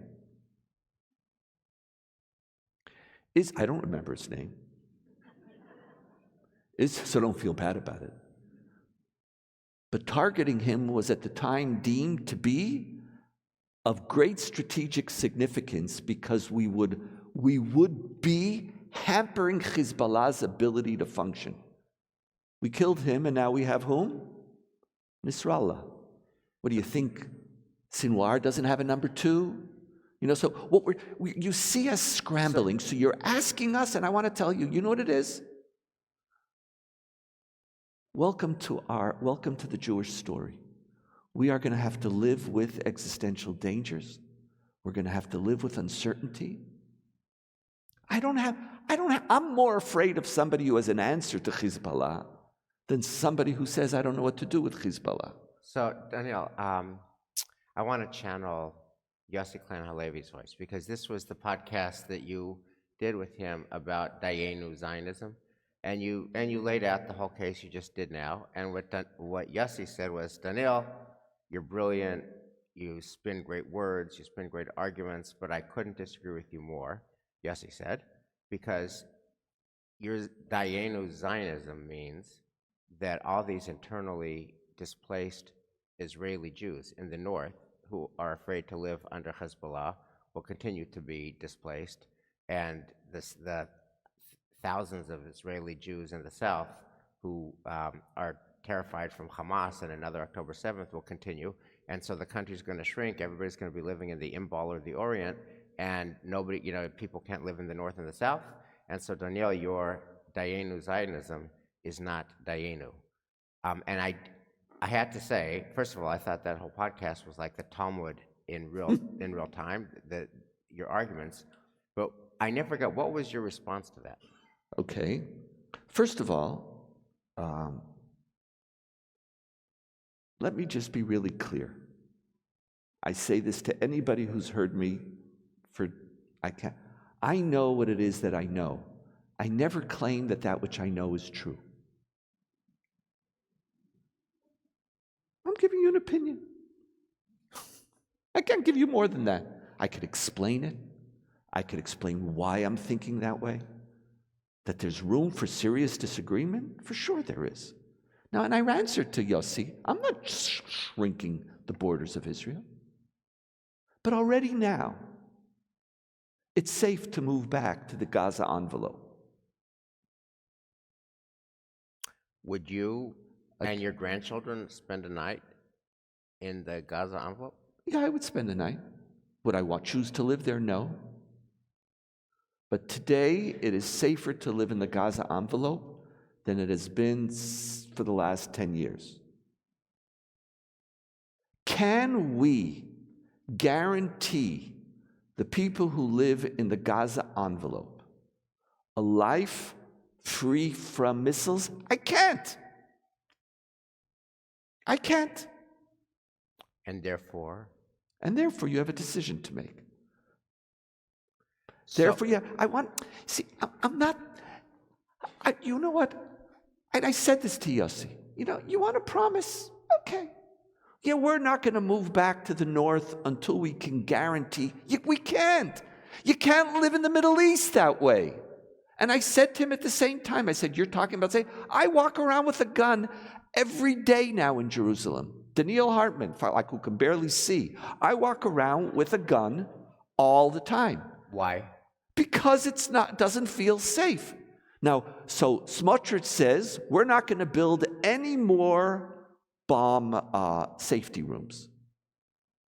I don't remember his name. So don't feel bad about it. But targeting him was at the time deemed to be of great strategic significance because we would be hampering Hezbollah's ability to function. We killed him, and now we have whom? Nasrallah. What do you think? Sinwar doesn't have a number two? You know, so what you see us scrambling, so you're asking us, and I want to tell you, you know what it is? Welcome to the Jewish story. We are going to have to live with existential dangers. We're going to have to live with uncertainty. I'm more afraid of somebody who has an answer to Hezbollah than somebody who says, I don't know what to do with Hezbollah. So, Donniel, I want to channel Yossi Klein Halevi's voice, because this was the podcast that you did with him about Dayenu Zionism, and you laid out the whole case you just did now. And what Yossi said was, Donniel, you're brilliant, you spin great words, you spin great arguments, but I couldn't disagree with you more, Yossi said, because your Dayenu Zionism means that all these internally displaced Israeli Jews in the north who are afraid to live under Hezbollah will continue to be displaced, and the thousands of Israeli Jews in the south who are terrified from Hamas and another October 7th will continue, and so the country's going to shrink. Everybody's going to be living in the Imbal or the Orient, and nobody, people can't live in the north and the south, and so Donniel, your Dayenu Zionism is not Dayenu. And I had to say, first of all, I thought that whole podcast was like the Talmud in real time, your arguments. But I never got, what was your response to that? Okay. First of all, let me just be really clear. I say this to anybody who's heard me I know what it is that I know. I never claim that which I know is true. I'm giving you an opinion. I can't give you more than that. I could explain it. I could explain why I'm thinking that way. That there's room for serious disagreement? For sure there is. Now, and I answered to Yossi, I'm not shrinking the borders of Israel. But already now, it's safe to move back to the Gaza envelope. Would you and your grandchildren spend a night in the Gaza envelope? Yeah, I would spend a night. Would I choose to live there? No. But today, it is safer to live in the Gaza envelope than it has been for the last 10 years. Can we guarantee the people who live in the Gaza envelope a life free from missiles? I can't. I can't. And therefore? And therefore, you have a decision to make. So, therefore, yeah, I'm not, you know what? And I said this to Yossi. You want to promise? Okay. Yeah, we're not going to move back to the north until we can guarantee. We can't. You can't live in the Middle East that way. And I said to him at the same time, I said, you're talking about saying, I walk around with a gun every day now in Jerusalem. Donniel Hartman, who can barely see, I walk around with a gun all the time. Why? Because it doesn't feel safe. Now, so Smotrich says, we're not going to build any more bomb safety rooms.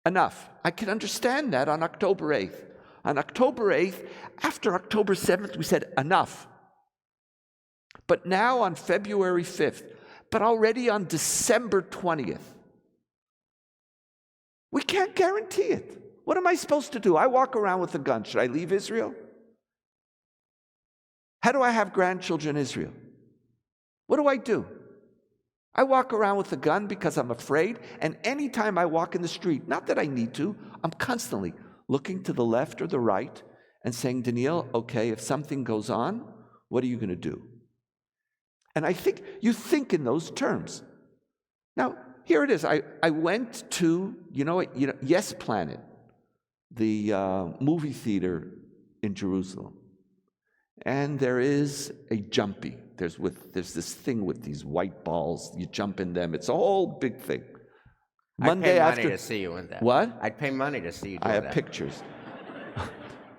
Enough. I can understand that on October 8th. On October 8th, after October 7th, we said enough. But now on February 5th, but already on December 20th, we can't guarantee it. What am I supposed to do? I walk around with a gun. Should I leave Israel? How do I have grandchildren in Israel? What do I do? I walk around with a gun because I'm afraid, and anytime I walk in the street, not that I need to, I'm constantly looking to the left or the right and saying, Donniel, okay, if something goes on, what are you going to do? And I think you think in those terms. Now, here it is. I went to, Yes Planet, the movie theater in Jerusalem. And there is a jumpy. There's this thing with these white balls. You jump in them. It's a whole big thing. I'd pay money to see you in that. What? I'd pay money to see you do I that. have pictures.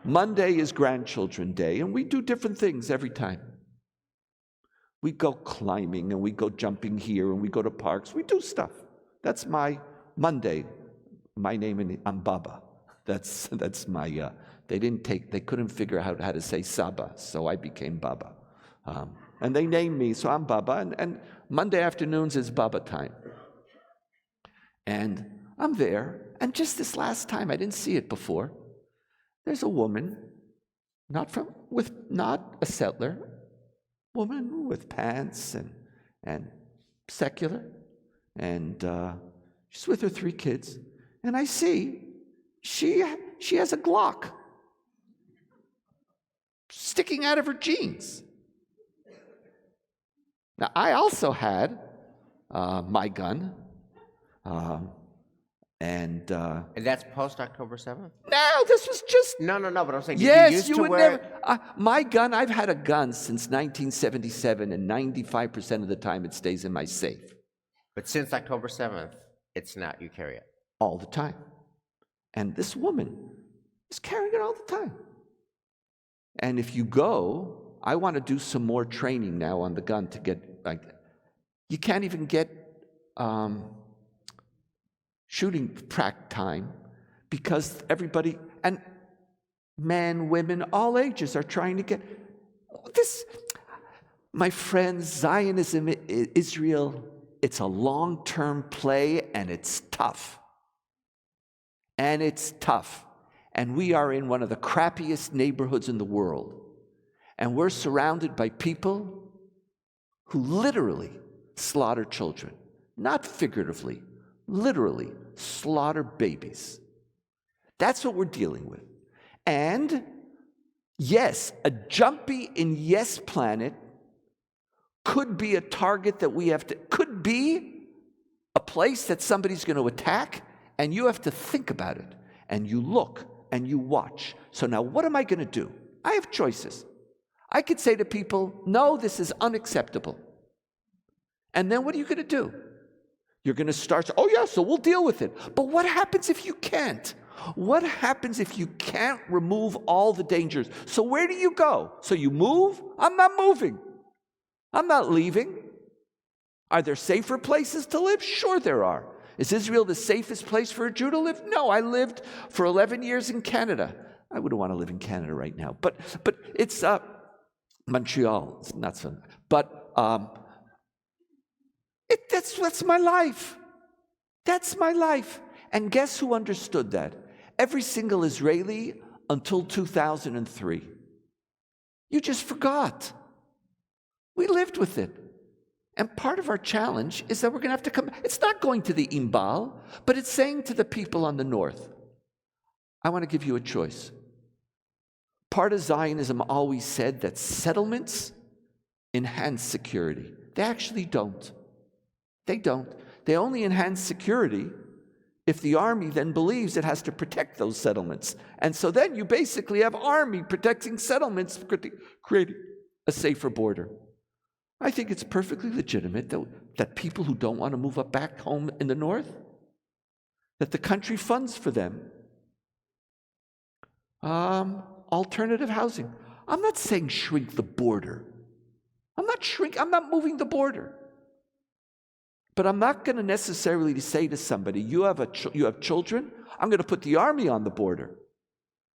Monday is Grandchildren Day, and we do different things every time. We go climbing, and we go jumping here, and we go to parks. We do stuff. That's my Monday. My name, I'm Baba. That's my, they couldn't figure out how to say Saba, so I became Baba. And they named me, so I'm Baba, and Monday afternoons is Baba time. And I'm there, and just this last time, I didn't see it before, there's a woman, not a settler, woman with pants and secular, and she's with her 3 kids, and I see she has a Glock sticking out of her jeans. Now, I also had my gun, and that's post-October 7th? No, this was just... No, but I'm saying, Yes, you would never... my gun, I've had a gun since 1977, and 95% of the time it stays in my safe. But since October 7th, it's not, you carry it? All the time. And this woman is carrying it all the time. And if you go, I want to do some more training now on the gun to get, you can't even get shooting prac time because everybody, and men, women, all ages are trying to get this. My friends, Zionism, Israel, it's a long-term play, and it's tough. And it's tough. And we are in one of the crappiest neighborhoods in the world. And we're surrounded by people who literally slaughter children. Not figuratively, literally slaughter babies. That's what we're dealing with. And yes, a jumpy in Yes Planet could be a target that we have to, could be a place that somebody's going to attack, and you have to think about it, and you look, and you watch. So now what am I going to do? I have choices. I could say to people, no, this is unacceptable. And then what are you going to do? You're going to start, oh yeah, so we'll deal with it. But what happens if you can't? What happens if you can't remove all the dangers? So where do you go? So you move? I'm not moving. I'm not leaving. Are there safer places to live? Sure there are. Is Israel the safest place for a Jew to live? No, I lived for 11 years in Canada. I wouldn't want to live in Canada right now. But it's Montreal. It's not so. But that's my life. That's my life. And guess who understood that? Every single Israeli until 2003. You just forgot. We lived with it. And part of our challenge is that we're going to have to come. It's not going to the Imbal, but it's saying to the people on the north, I want to give you a choice. Part of Zionism always said that settlements enhance security. They actually don't. They don't. They only enhance security if the army then believes it has to protect those settlements. And so then you basically have army protecting settlements, creating a safer border. I think it's perfectly legitimate that people who don't want to move up back home in the north, that the country funds for them alternative housing. I'm not saying shrink the border. I'm not moving the border. But I'm not going to necessarily say to somebody, you have children, I'm going to put the army on the border.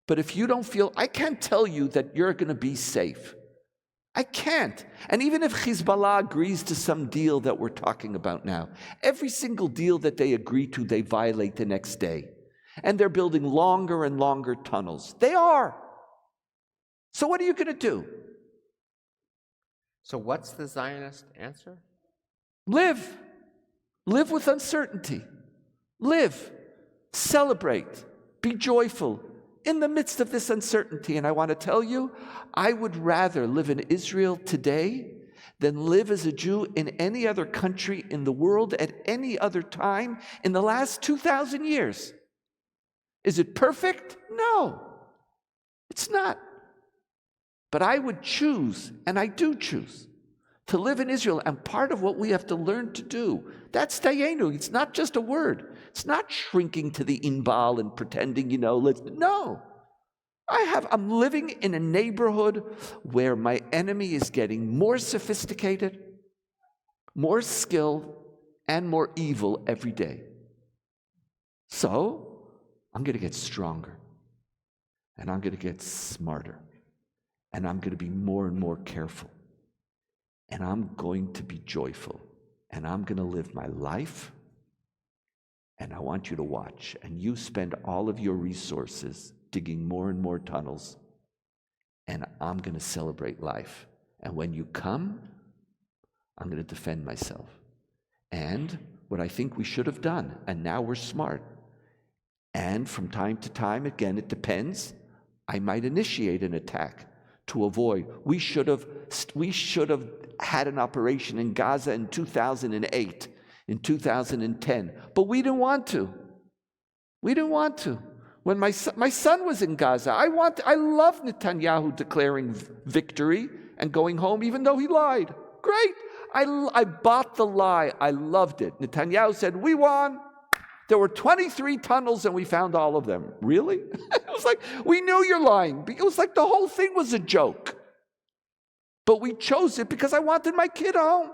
But if you don't feel, I can't tell you that you're going to be safe. I can't. And even if Hezbollah agrees to some deal that we're talking about now, every single deal that they agree to, they violate the next day. And they're building longer and longer tunnels. They are. So what are you going to do? So what's the Zionist answer? Live. Live with uncertainty. Live. Celebrate. Be joyful in the midst of this uncertainty. And I want to tell you, I would rather live in Israel today than live as a Jew in any other country in the world at any other time in the last 2,000 years. Is it perfect? No, it's not. But I would choose, and I do choose, to live in Israel. And part of what we have to learn to do, that's dayenu. It's not just a word. It's not shrinking to the inbal and pretending, no. I'm living in a neighborhood where my enemy is getting more sophisticated, more skilled, and more evil every day. So, I'm going to get stronger, and I'm going to get smarter, and I'm going to be more and more careful, and I'm going to be joyful, and I'm going to live my life, and I want you to watch, and you spend all of your resources digging more and more tunnels, and I'm going to celebrate life. And when you come, I'm going to defend myself. And what I think we should have done, and now we're smart, and from time to time, again, it depends, I might initiate an attack to avoid. We should have had an operation in Gaza in 2008, in 2010, but we didn't want to. We didn't want to. When my son was in Gaza, I love Netanyahu declaring victory and going home, even though he lied. Great. I bought the lie. I loved it. Netanyahu said, we won. There were 23 tunnels and we found all of them. Really? It was like, we knew you're lying. It was like the whole thing was a joke. But we chose it because I wanted my kid home.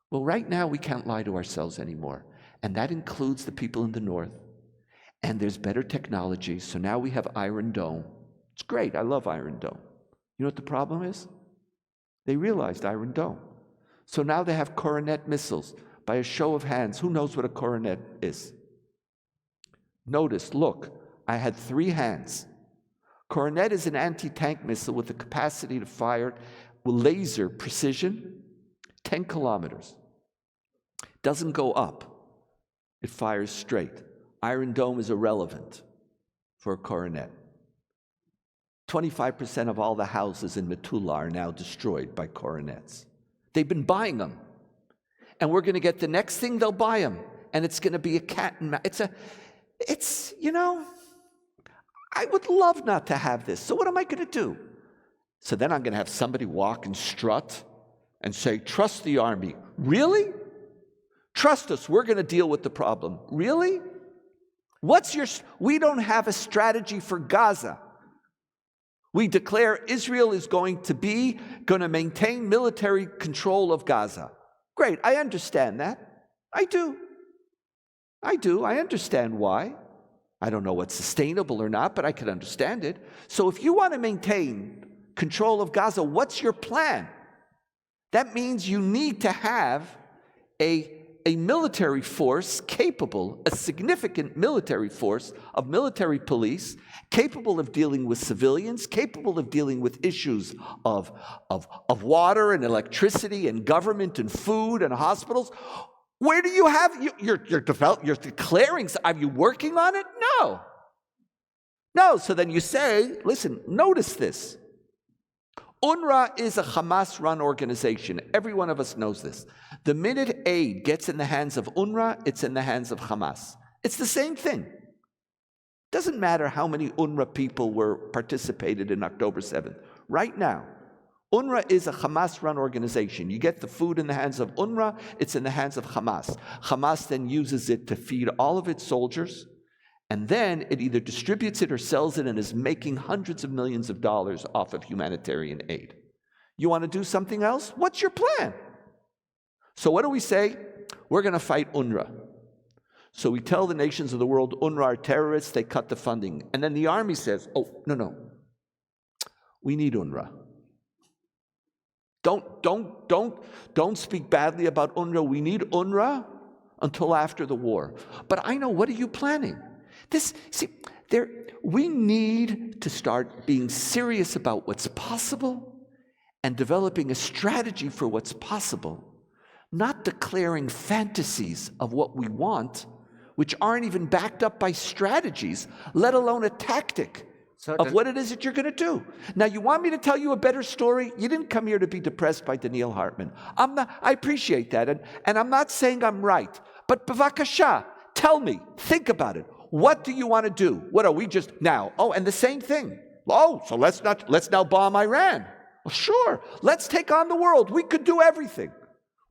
Well, right now we can't lie to ourselves anymore. And that includes the people in the north. And there's better technology. So now we have Iron Dome. It's great. I love Iron Dome. You know what the problem is? They realized Iron Dome. So now they have Coronet missiles. By a show of hands, who knows what a coronet is? Notice, look, I had 3 hands. Coronet is an anti-tank missile with the capacity to fire with laser precision 10 kilometers. Doesn't go up. It fires straight. Iron Dome is irrelevant for a coronet. 25% of all the houses in Metula are now destroyed by coronets. They've been buying them. And we're going to get the next thing they'll buy them. And it's going to be a cat and mouse. I would love not to have this. So what am I going to do? So then I'm going to have somebody walk and strut and say, trust the army. Really? Trust us. We're going to deal with the problem. Really? We don't have a strategy for Gaza. We declare Israel is going to maintain military control of Gaza. Great, I understand that. I do. I understand why. I don't know what's sustainable or not, but I can understand it. So if you want to maintain control of Gaza, what's your plan? That means you need to have a military force capable, a significant military force of military police, capable of dealing with civilians, capable of dealing with issues of water and electricity and government and food and hospitals. Where do you have, you're declaring, are you working on it? No. So then you say, listen, notice this. UNRWA is a Hamas-run organization. Every one of us knows this. The minute aid gets in the hands of UNRWA, it's in the hands of Hamas. It's the same thing. Doesn't matter how many UNRWA people participated in October 7th. Right now, UNRWA is a Hamas-run organization. You get the food in the hands of UNRWA, it's in the hands of Hamas. Hamas then uses it to feed all of its soldiers, and then it either distributes it or sells it and is making hundreds of millions of dollars off of humanitarian aid. You want to do something else? What's your plan? So what do we say? We're going to fight UNRWA. So we tell the nations of the world, UNRWA are terrorists, they cut the funding. And then the army says, oh, no, we need UNRWA. Don't speak badly about UNRWA. We need UNRWA until after the war. But I know, what are you planning? We need to start being serious about what's possible and developing a strategy for what's possible, not declaring fantasies of what we want, which aren't even backed up by strategies, let alone a tactic of what it is that you're going to do. Now, you want me to tell you a better story? You didn't come here to be depressed by Donniel Hartman. I appreciate that, and I'm not saying I'm right. But bavakasha, tell me, think about it. What do you want to do? What are we just now? Oh, and the same thing. Oh, so let's now bomb Iran. Well, sure, let's take on the world. We could do everything.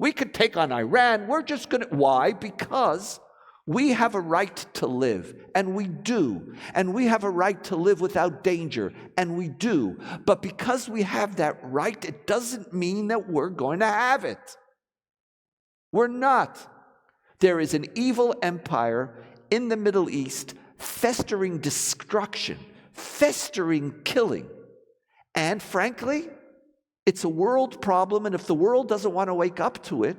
We could take on Iran. We're just going to, why? Because we have a right to live, and we do. And we have a right to live without danger, and we do. But because we have that right, it doesn't mean that we're going to have it. We're not. There is an evil empire in the Middle East, festering destruction, festering killing. And frankly, it's a world problem, and if the world doesn't want to wake up to it,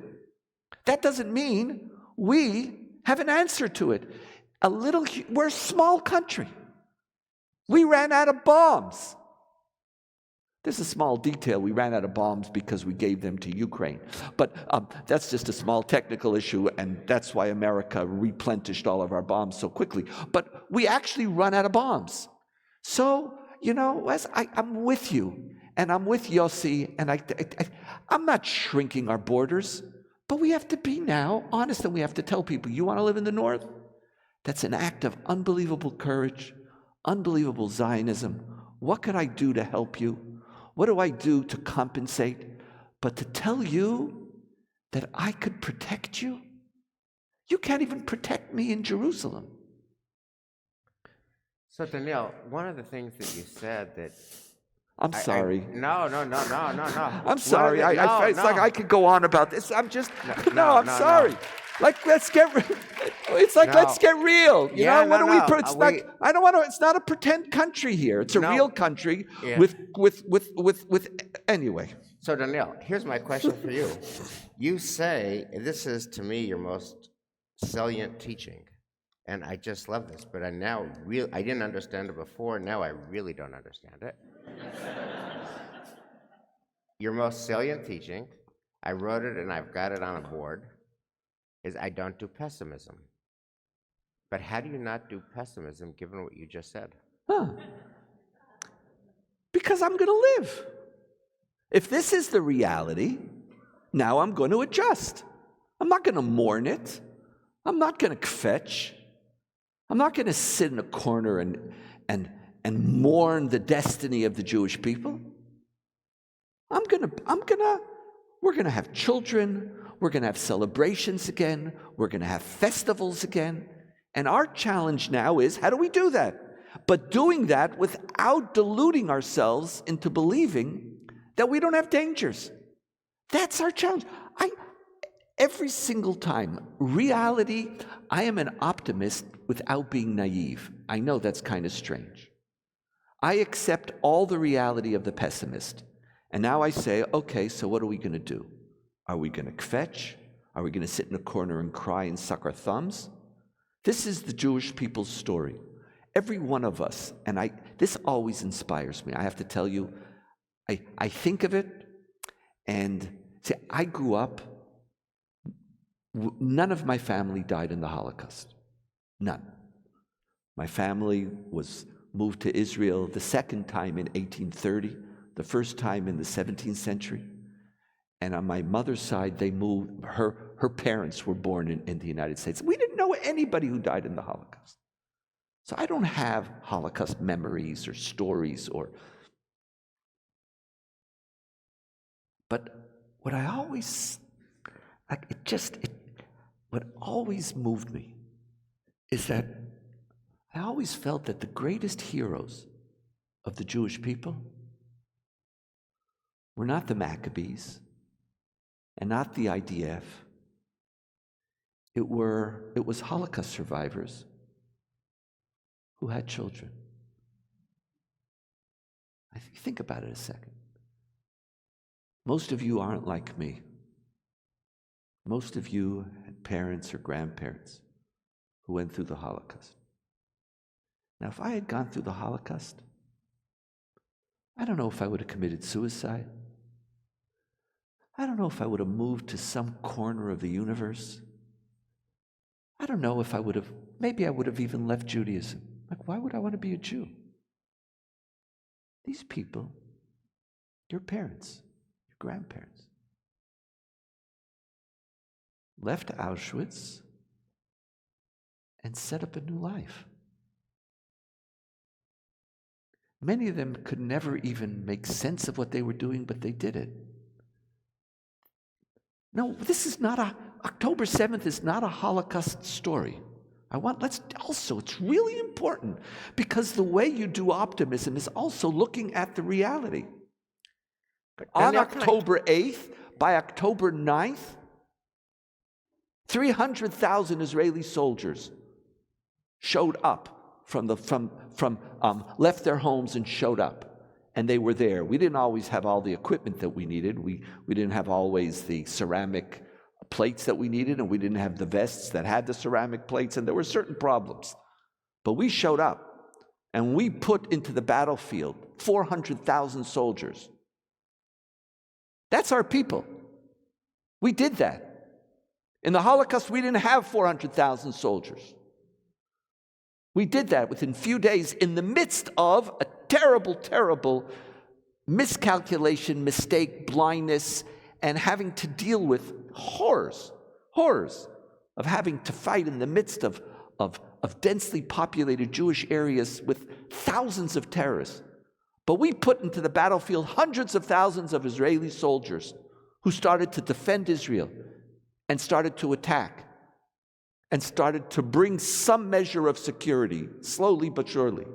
that doesn't mean we have an answer to it. We're a small country. We ran out of bombs. There's a small detail. We ran out of bombs because we gave them to Ukraine. But that's just a small technical issue, and that's why America replenished all of our bombs so quickly. But we actually run out of bombs. So, Wes, I'm with you, and I'm with Yossi, and I'm not shrinking our borders, but we have to be now honest, and we have to tell people, you want to live in the north? That's an act of unbelievable courage, unbelievable Zionism. What could I do to help you? What do I do to compensate? But to tell you that I could protect you? You can't even protect me in Jerusalem. So, Donniel, one of the things that you said that... I'm sorry. No. I'm sorry. It's like I could go on about this. I'm just... I'm sorry. No. Like, let's get... It's like, let's get real. What do we put? I don't want to... It's not a pretend country here. It's a real country with... Anyway. So, Donniel, here's my question for you. You say, this is, to me, your most salient teaching. And I just love this. But I didn't understand it before. Now I really don't understand it. Your most salient teaching, I wrote it and I've got it on a board, is I don't do pessimism. But how do you not do pessimism given what you just said? Because I'm going to live. If this is the reality, now I'm going to adjust. I'm not going to mourn it. I'm not going to kvetch. I'm not going to sit in a corner and mourn the destiny of the Jewish people. We're going to have children. We're going to have celebrations again. We're going to have festivals again. And our challenge now is, how do we do that? But doing that without deluding ourselves into believing that we don't have dangers. That's our challenge. Every single time, reality, I am an optimist without being naive. I know that's kind of strange. I accept all the reality of the pessimist. And now I say, okay, so what are we going to do? Are we going to kvetch? Are we going to sit in a corner and cry and suck our thumbs? This is the Jewish people's story. Every one of us, and this always inspires me. I have to tell you, I think of it, and see, I grew up, none of my family died in the Holocaust. None. My family was moved to Israel the second time in 1830, the first time in the 17th century. And on my mother's side, they moved, her parents were born in the United States. We didn't know anybody who died in the Holocaust. So I don't have Holocaust memories or stories but what I always, what always moved me is that I always felt that the greatest heroes of the Jewish people were not the Maccabees and not the IDF. It was Holocaust survivors who had children. Think about it a second. Most of you aren't like me. Most of you had parents or grandparents who went through the Holocaust. Now, if I had gone through the Holocaust, I don't know if I would have committed suicide. I don't know if I would have moved to some corner of the universe. I don't know if I would have, maybe I would have even left Judaism. Like, why would I want to be a Jew? These people, your parents, your grandparents, left Auschwitz and set up a new life. Many of them could never even make sense of what they were doing, but they did it. No, this is not October 7th is not a Holocaust story. It's really important, because the way you do optimism is also looking at the reality. On October 8th, by October 9th, 300,000 Israeli soldiers showed up left their homes and showed up. And they were there. We didn't always have all the equipment that we needed. We didn't have always the ceramic plates that we needed, and we didn't have the vests that had the ceramic plates, and there were certain problems. But we showed up, and we put into the battlefield 400,000 soldiers. That's our people. We did that. In the Holocaust, we didn't have 400,000 soldiers. We did that within a few days in the midst of a terrible, terrible miscalculation, mistake, blindness, and having to deal with horrors of having to fight in the midst of densely populated Jewish areas with thousands of terrorists. But we put into the battlefield hundreds of thousands of Israeli soldiers who started to defend Israel and started to attack and started to bring some measure of security, slowly but surely.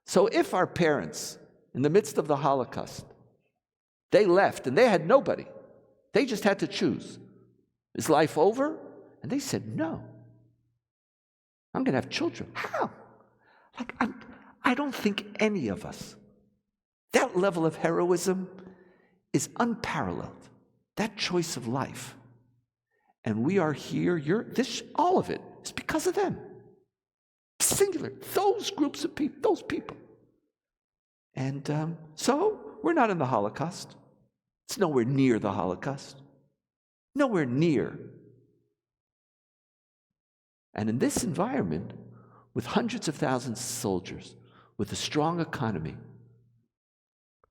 So if our parents, in the midst of the Holocaust, they left and they had nobody, they just had to choose. Is life over? And they said, no. I'm going to have children. How? I don't think any of us, that level of heroism is unparalleled. That choice of life. And we are here, all of it is because of them. Singular, those groups of people, those people. And so we're not in the Holocaust. It's nowhere near the Holocaust. Nowhere near. And in this environment, with hundreds of thousands of soldiers, with a strong economy,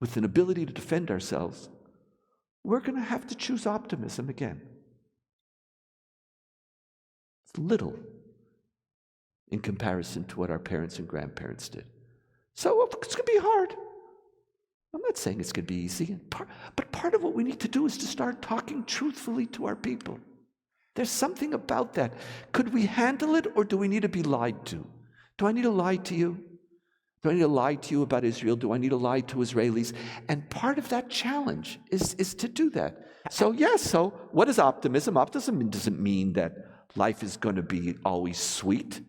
with an ability to defend ourselves, we're going to have to choose optimism again. It's little in comparison to what our parents and grandparents did. So it's going to be hard. I'm not saying it's going to be easy, but part of what we need to do is to start talking truthfully to our people. There's something about that. Could we handle it, or do we need to be lied to? Do I need to lie to you? Do I need to lie to you about Israel? Do I need to lie to Israelis? And part of that challenge is to do that. So what is optimism? Optimism doesn't mean that life is going to be always sweet.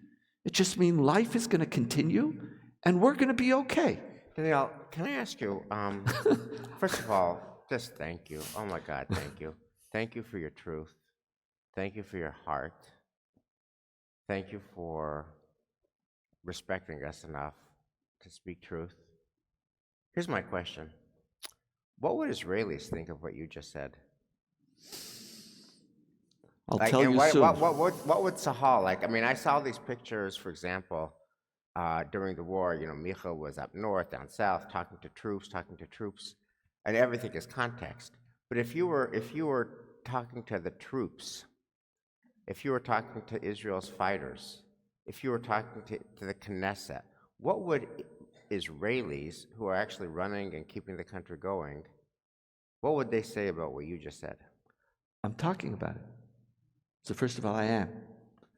It just means life is going to continue, and we're going to be okay. Donniel, can I ask you, first of all, just thank you. Oh my God, thank you. Thank you for your truth. Thank you for your heart. Thank you for respecting us enough to speak truth. Here's my question. What would Israelis think of what you just said? I'll tell you soon. What would Sahal like? I mean, I saw these pictures, for example, during the war. Micha was up north, down south, talking to troops, and everything is context. But if you were talking to the troops, if you were talking to Israel's fighters, if you were talking to the Knesset, what would Israelis who are actually running and keeping the country going, what would they say about what you just said? I'm talking about it. So first of all, I am.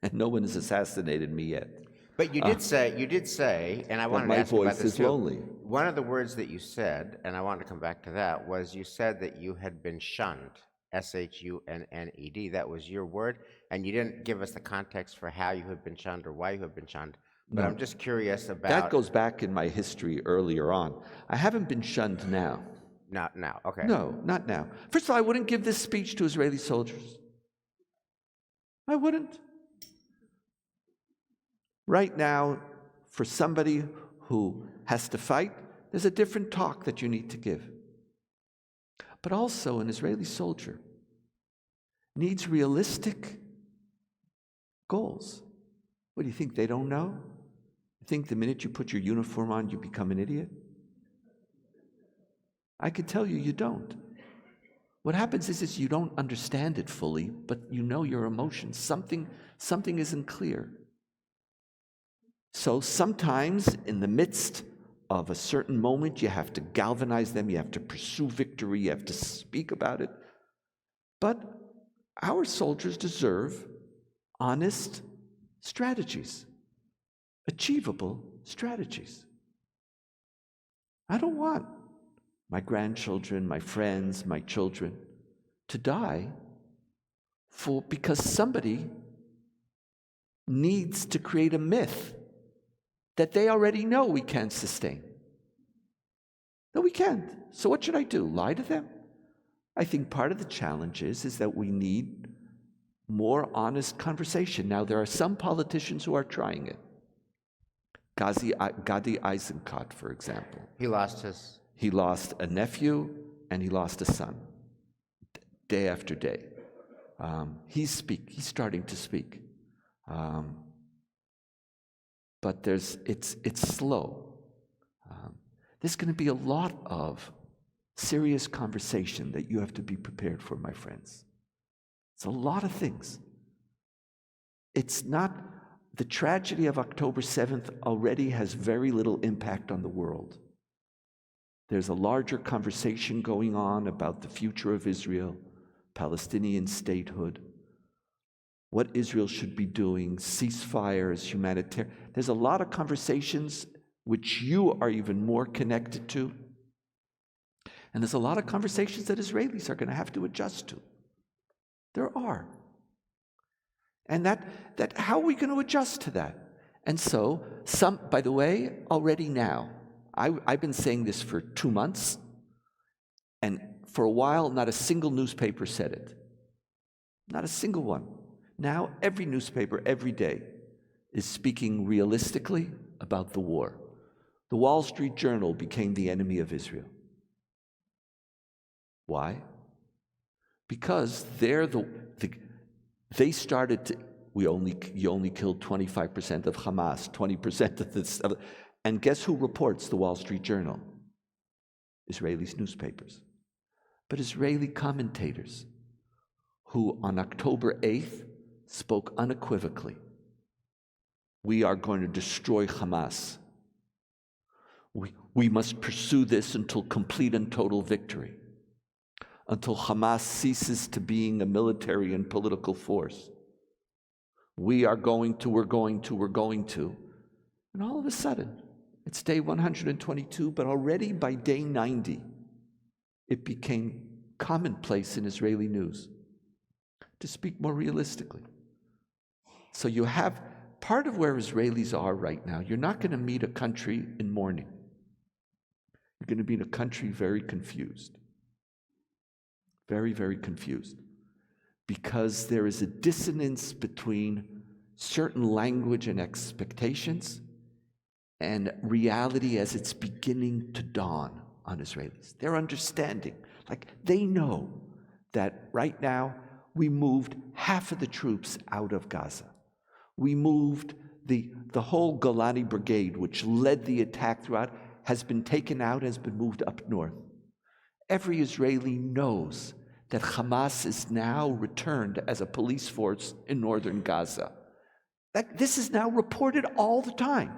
And no one has assassinated me yet. But you did say, and I wanted to ask you about this too. Lonely. One of the words that you said, and I wanted to come back to that, was you said that you had been shunned, S-H-U-N-N-E-D. That was your word, and you didn't give us the context for how you had been shunned or why you had been shunned. But no. I'm just curious about... That goes back in my history earlier on. I haven't been shunned now. Not now. Okay. No, not now. First of all, I wouldn't give this speech to Israeli soldiers. I wouldn't. Right now, for somebody who has to fight, there's a different talk that you need to give. But also, an Israeli soldier needs realistic goals. What do you think, they don't know? You think the minute you put your uniform on, you become an idiot? I can tell you, you don't. What happens is you don't understand it fully, but you know your emotions. Something isn't clear. So sometimes in the midst of a certain moment, you have to galvanize them, you have to pursue victory, you have to speak about it. But our soldiers deserve honest strategies, achievable strategies. I don't want my grandchildren, my friends, my children to die because somebody needs to create a myth that they already know we can't sustain. No, we can't. So what should I do? Lie to them? I think part of the challenge is that we need more honest conversation. Now, there are some politicians who are trying it. Gadi Eisenkot, for example. He lost a nephew and he lost a son, day after day. He's starting to speak. But it's slow. There's going to be a lot of serious conversation that you have to be prepared for, my friends. It's a lot of things. It's not, the tragedy of October 7th already has very little impact on the world. There's a larger conversation going on about the future of Israel, Palestinian statehood, what Israel should be doing, ceasefires, humanitarian. There's a lot of conversations which you are even more connected to. And there's a lot of conversations that Israelis are going to have to adjust to. There are. And that how are we going to adjust to that? And so, by the way, already now, I've been saying this for 2 months, and for a while, not a single newspaper said it. Not a single one. Now, every newspaper, every day, is speaking realistically about the war. The Wall Street Journal became the enemy of Israel. Why? Because they started to, you only killed 25% of Hamas, 20% of this, and guess who reports the Wall Street Journal? Israelis' newspapers. But Israeli commentators who on October 8th spoke unequivocally, we are going to destroy Hamas. We must pursue this until complete and total victory, until Hamas ceases to being a military and political force. We're going to. And all of a sudden, it's day 122, but already by day 90, it became commonplace in Israeli news to speak more realistically. So you have part of where Israelis are right now. You're not going to meet a country in mourning. You're going to be in a country very confused. Very, very confused. Because there is a dissonance between certain language and expectations and reality as it's beginning to dawn on Israelis. They're understanding. Like, they know that right now we moved half of the troops out of Gaza. We moved the whole Golani Brigade, which led the attack throughout, has been taken out, has been moved up north. Every Israeli knows that Hamas is now returned as a police force in northern Gaza. This is now reported all the time.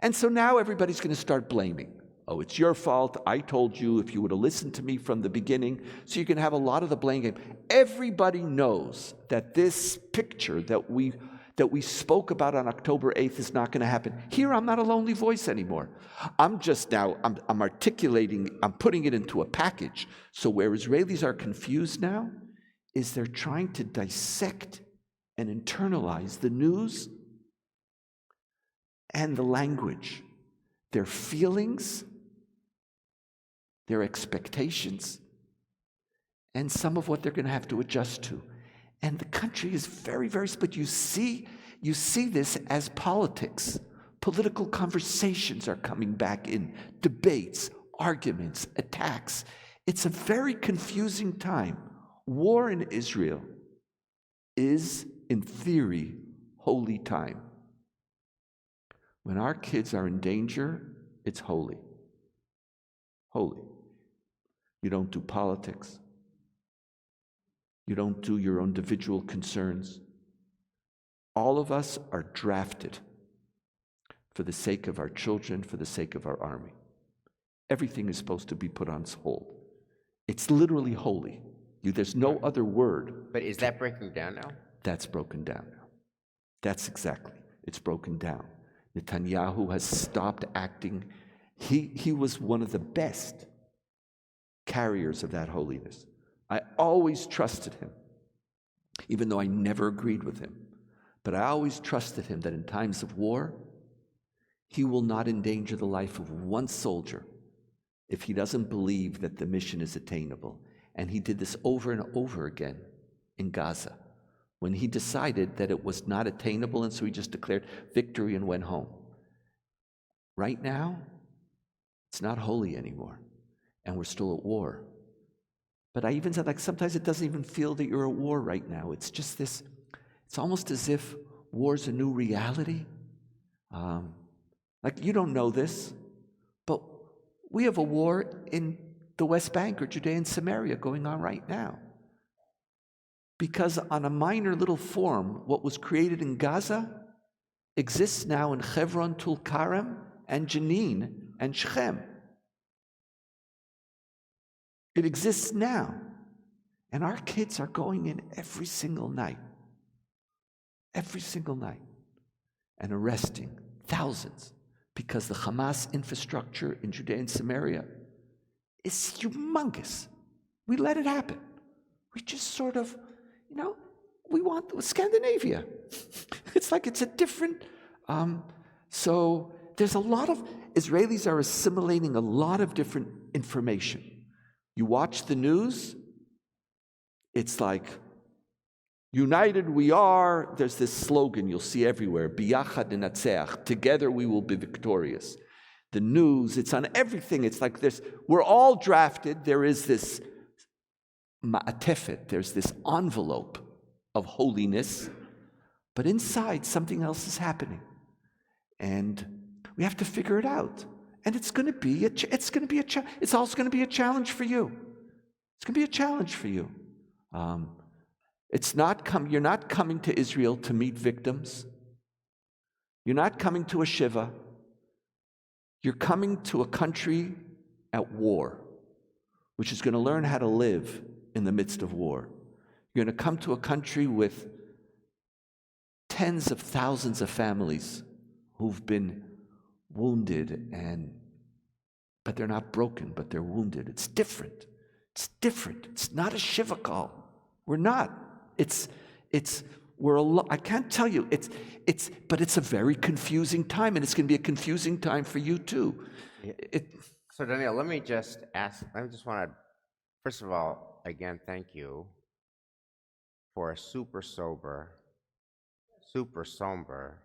And so now everybody's going to start blaming. Oh, it's your fault. I told you if you would have listened to me from the beginning. So you can have a lot of the blame game. Everybody knows that this picture that we spoke about on October 8th is not going to happen. Here, I'm not a lonely voice anymore. I'm articulating, I'm putting it into a package. So where Israelis are confused now is they're trying to dissect and internalize the news and the language, their feelings, their expectations, and some of what they're going to have to adjust to. And the country is very, very split. You see this as politics. Political conversations are coming back in, debates, arguments, attacks. It's a very confusing time. War in Israel is, in theory, holy time. When our kids are in danger, it's holy. Holy. You don't do politics. You don't do your own individual concerns. All of us are drafted for the sake of our children, for the sake of our army. Everything is supposed to be put on hold. It's literally holy. There's no other word. But is that breaking down now? That's broken down now. That's exactly. It's broken down. Netanyahu has stopped acting. He was one of the best carriers of that holiness. I always trusted him, even though I never agreed with him. But I always trusted him that in times of war, he will not endanger the life of one soldier if he doesn't believe that the mission is attainable. And he did this over and over again in Gaza, when he decided that it was not attainable, and so he just declared victory and went home. Right now, it's not holy anymore, and we're still at war. But I even said, like, sometimes it doesn't even feel that you're at war right now. It's just this, it's almost as if war's a new reality. Like, you don't know this, but we have a war in the West Bank or Judea and Samaria going on right now. Because on a minor little form, what was created in Gaza exists now in Hebron, Tulkarem, and Jenin, and Shechem. It exists now. And our kids are going in every single night, and arresting thousands, because the Hamas infrastructure in Judea and Samaria is humongous. We let it happen. We just sort of, we want Scandinavia. It's like it's a different, so there's a lot of, Israelis are assimilating a lot of different information. You watch the news, it's like, united we are. There's this slogan you'll see everywhere, Biyachad Ninatzeach, together we will be victorious. The news, it's on everything. It's like this, we're all drafted. There is this ma'atefet, there's this envelope of holiness, but inside something else is happening. And we have to figure it out. And it's also going to be a challenge for you. It's going to be a challenge for you. You're not coming to Israel to meet victims. You're not coming to a shiva. You're coming to a country at war, which is going to learn how to live in the midst of war. You're going to come to a country with tens of thousands of families who've been wounded, but they're not broken, but they're wounded. It's different. It's different. It's not a shiva call. We're not. I can't tell you. But it's a very confusing time, and it's going to be a confusing time for you too. So Donniel, let me just ask. I just want to, first of all, again, thank you for a super sober, super somber,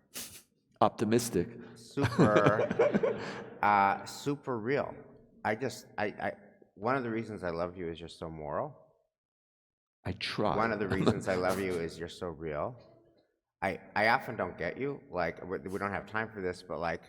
optimistic, super real. One of the reasons I love you is you're so moral. I try. One of the reasons I love you is you're so real. I often don't get you, like, we don't have time for this, but like,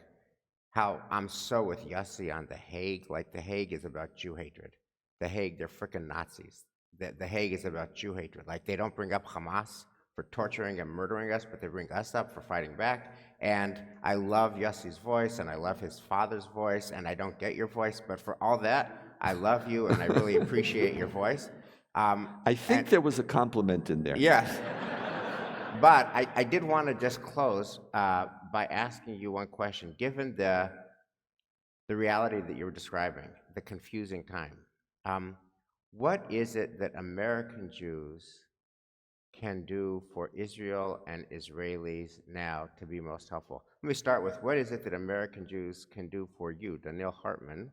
how I'm so with Yossi on The Hague. Like, The Hague is about Jew hatred. The Hague, they're frickin' Nazis. The Hague is about Jew hatred. Like, they don't bring up Hamas for torturing and murdering us, but they bring us up for fighting back. And I love Yossi's voice, and I love his father's voice, and I don't get your voice, but for all that, I love you, and I really appreciate your voice. I think there was a compliment in there. Yes. But I did want to just close by asking you one question. Given the reality that you were describing, the confusing time, what is it that American Jews can do for Israel and Israelis now to be most helpful? Let me start with, what is it that American Jews can do for you, Donniel Hartman,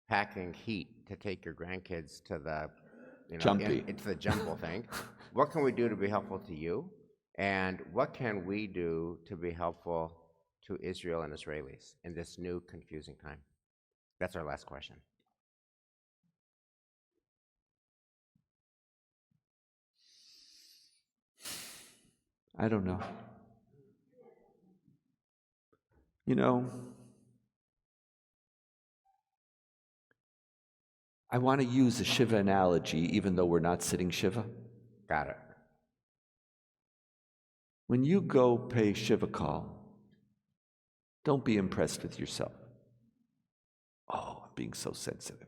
packing heat to take your grandkids to the, Jumpy. it's the jumble thing. What can we do to be helpful to you? And what can we do to be helpful to Israel and Israelis in this new confusing time? That's our last question. I don't know. I want to use a Shiva analogy, even though we're not sitting Shiva. Got it. When you go pay Shiva call, don't be impressed with yourself. Oh, I'm being so sensitive.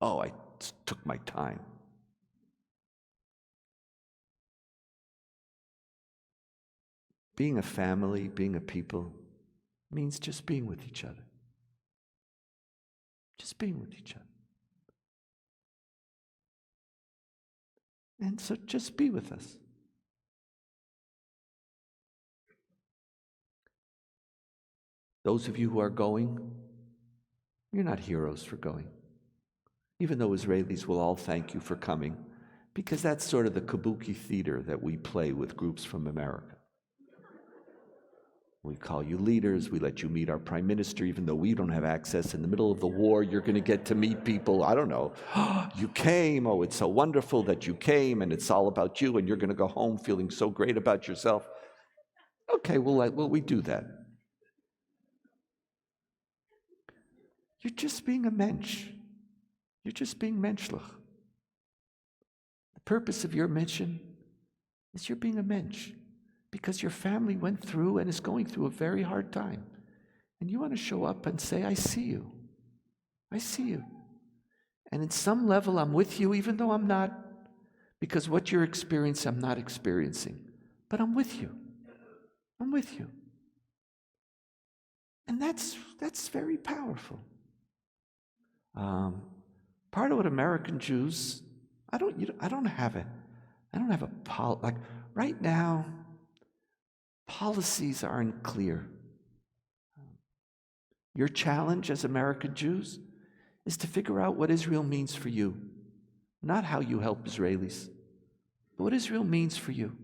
Oh, I took my time. Being a family, being a people, means just being with each other. Just being with each other. And so just be with us. Those of you who are going, you're not heroes for going. Even though Israelis will all thank you for coming, because that's sort of the kabuki theater that we play with groups from America. We call you leaders, we let you meet our prime minister, even though we don't have access. In the middle of the war, you're going to get to meet people, I don't know, you came, oh, it's so wonderful that you came, and it's all about you, and you're going to go home feeling so great about yourself. Okay, well, we do that. You're just being a mensch. You're just being menschlich. The purpose of your mission is you're being a mensch, because your family went through and is going through a very hard time. And you want to show up and say, I see you. I see you. And at some level, I'm with you, even though I'm not, because what you're experiencing, I'm not experiencing. But I'm with you. I'm with you. And that's very powerful. Part of what American Jews, I don't have like right now, policies aren't clear. Your challenge as American Jews is to figure out what Israel means for you, not how you help Israelis, but what Israel means for you.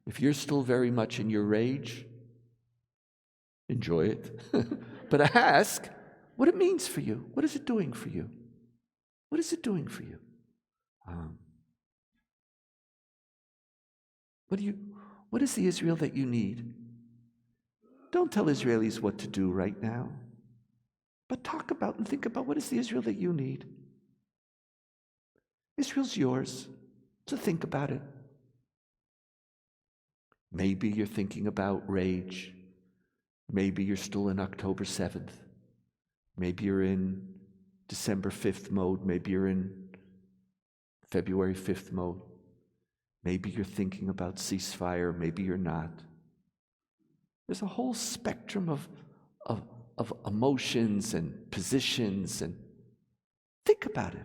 If you're still very much in your rage, enjoy it, but ask what it means for you. What is it doing for you? What is it doing for you? What is the Israel that you need? Don't tell Israelis what to do right now, but talk about and think about what is the Israel that you need. Israel's yours, so think about it. Maybe you're thinking about rage. Maybe you're still in October 7th. Maybe you're in December 5th mode. Maybe you're in February 5th mode. Maybe you're thinking about ceasefire. Maybe you're not. There's a whole spectrum of emotions and positions, and think about it.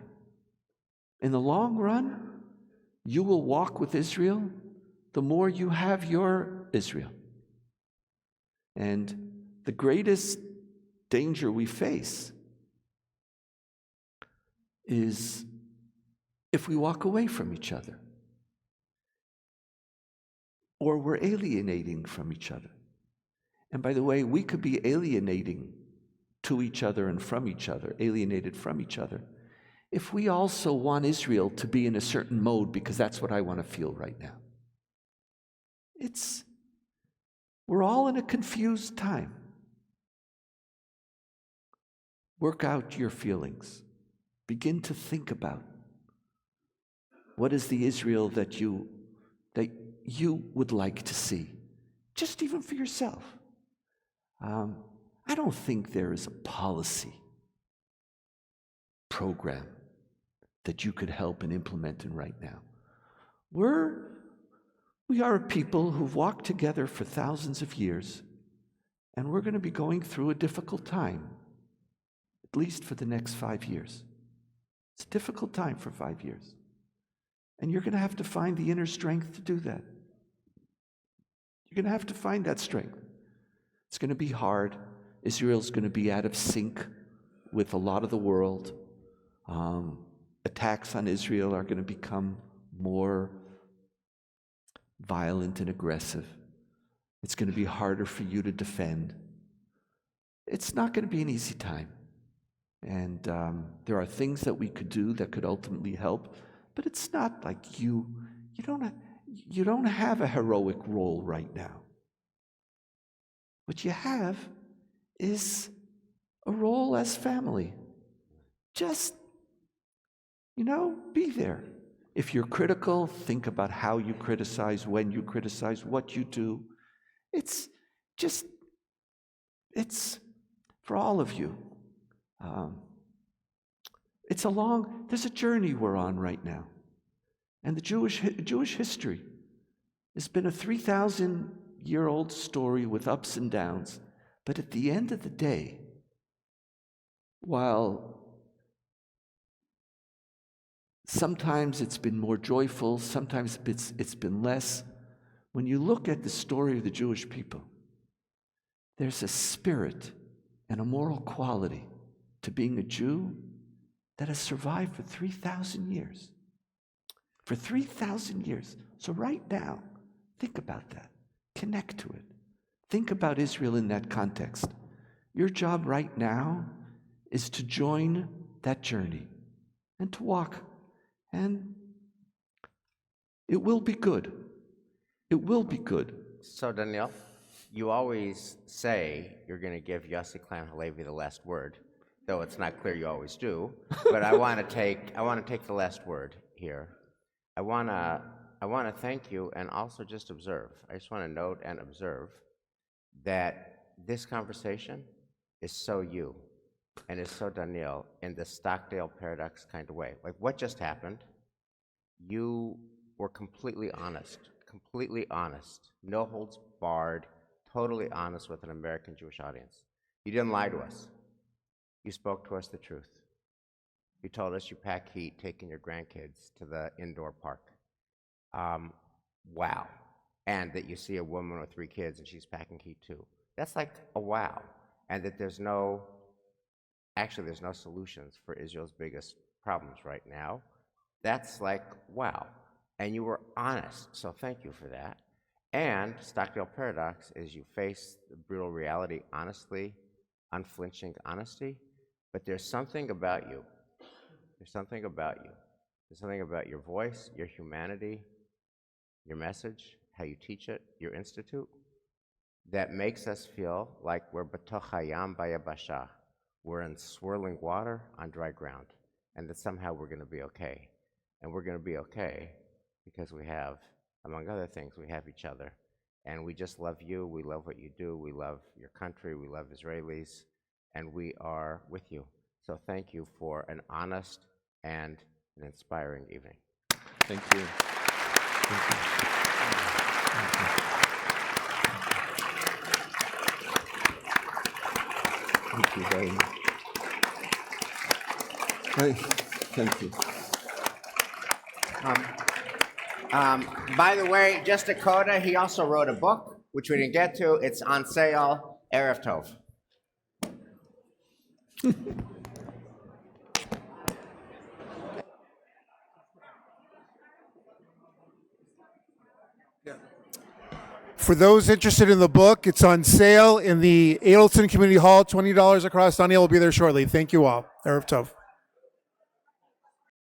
In the long run, you will walk with Israel the more you have your Israel. And the greatest danger we face is if we walk away from each other, or we're alienating from each other. And by the way, we could be alienating to each other and from each other, alienated from each other, if we also want Israel to be in a certain mode, because that's what I want to feel right now. We're all in a confused time. Work out your feelings. Begin to think about what is the Israel that you would like to see, just even for yourself. I don't think there is a policy program that you could help in implementing right now. We are a people who've walked together for thousands of years, and we're going to be going through a difficult time, at least for the next 5 years. It's a difficult time for 5 years. And you're going to have to find the inner strength to do that. You're going to have to find that strength. It's going to be hard. Israel's going to be out of sync with a lot of the world. Attacks on Israel are going to become more violent and aggressive. It's going to be harder for you to defend. It's not going to be an easy time. And there are things that we could do that could ultimately help, but it's not like you don't have a heroic role right now. What you have is a role as family. Just, be there. If you're critical, think about how you criticize, when you criticize, what you do. It's for all of you. There's a journey we're on right now. And the Jewish history has been a 3,000-year-old story with ups and downs. But at the end of the day, while sometimes it's been more joyful, sometimes it's been less, when you look at the story of the Jewish people, there's a spirit and a moral quality to being a Jew that has survived for 3,000 years. For 3,000 years. So right now, think about that. Connect to it. Think about Israel in that context. Your job right now is to join that journey and to walk. And it will be good. It will be good. So, Donniel, you always say you're going to give Yossi Klein Halevi the last word, though it's not clear you always do. But I want to take the last word here. I want to thank you and also just observe. I just want to note and observe that this conversation is so you and is so Donniel in the Stockdale paradox kind of way. Like what just happened, you were completely honest, no holds barred, totally honest with an American Jewish audience. You didn't lie to us. You spoke to us the truth. You told us you pack heat taking your grandkids to the indoor park. Wow. And that you see a woman with 3 kids and she's packing heat too. That's like a wow. And that there's no solutions for Israel's biggest problems right now. That's like, wow. And you were honest, so thank you for that. And Stockdale paradox is you face the brutal reality honestly, unflinching honesty, but there's something about you. There's something about you. There's something about your voice, your humanity, your message, how you teach it, your institute, that makes us feel like we're b'toch hayam bayabasha. We're in swirling water on dry ground, and that somehow we're going to be okay. And we're going to be okay because we have, among other things, we have each other. And we just love you. We love what you do. We love your country. We love Israelis. And we are with you. So thank you for an honest and an inspiring evening. Thank you. Thank you. Thank you very much. Thank you. By the way, just a coda, he also wrote a book, which we didn't get to. It's on sale, Erev Tov. For those interested in the book, it's on sale in the Adelson Community Hall, $20 across. Donniel will be there shortly. Thank you all. Erev Tov.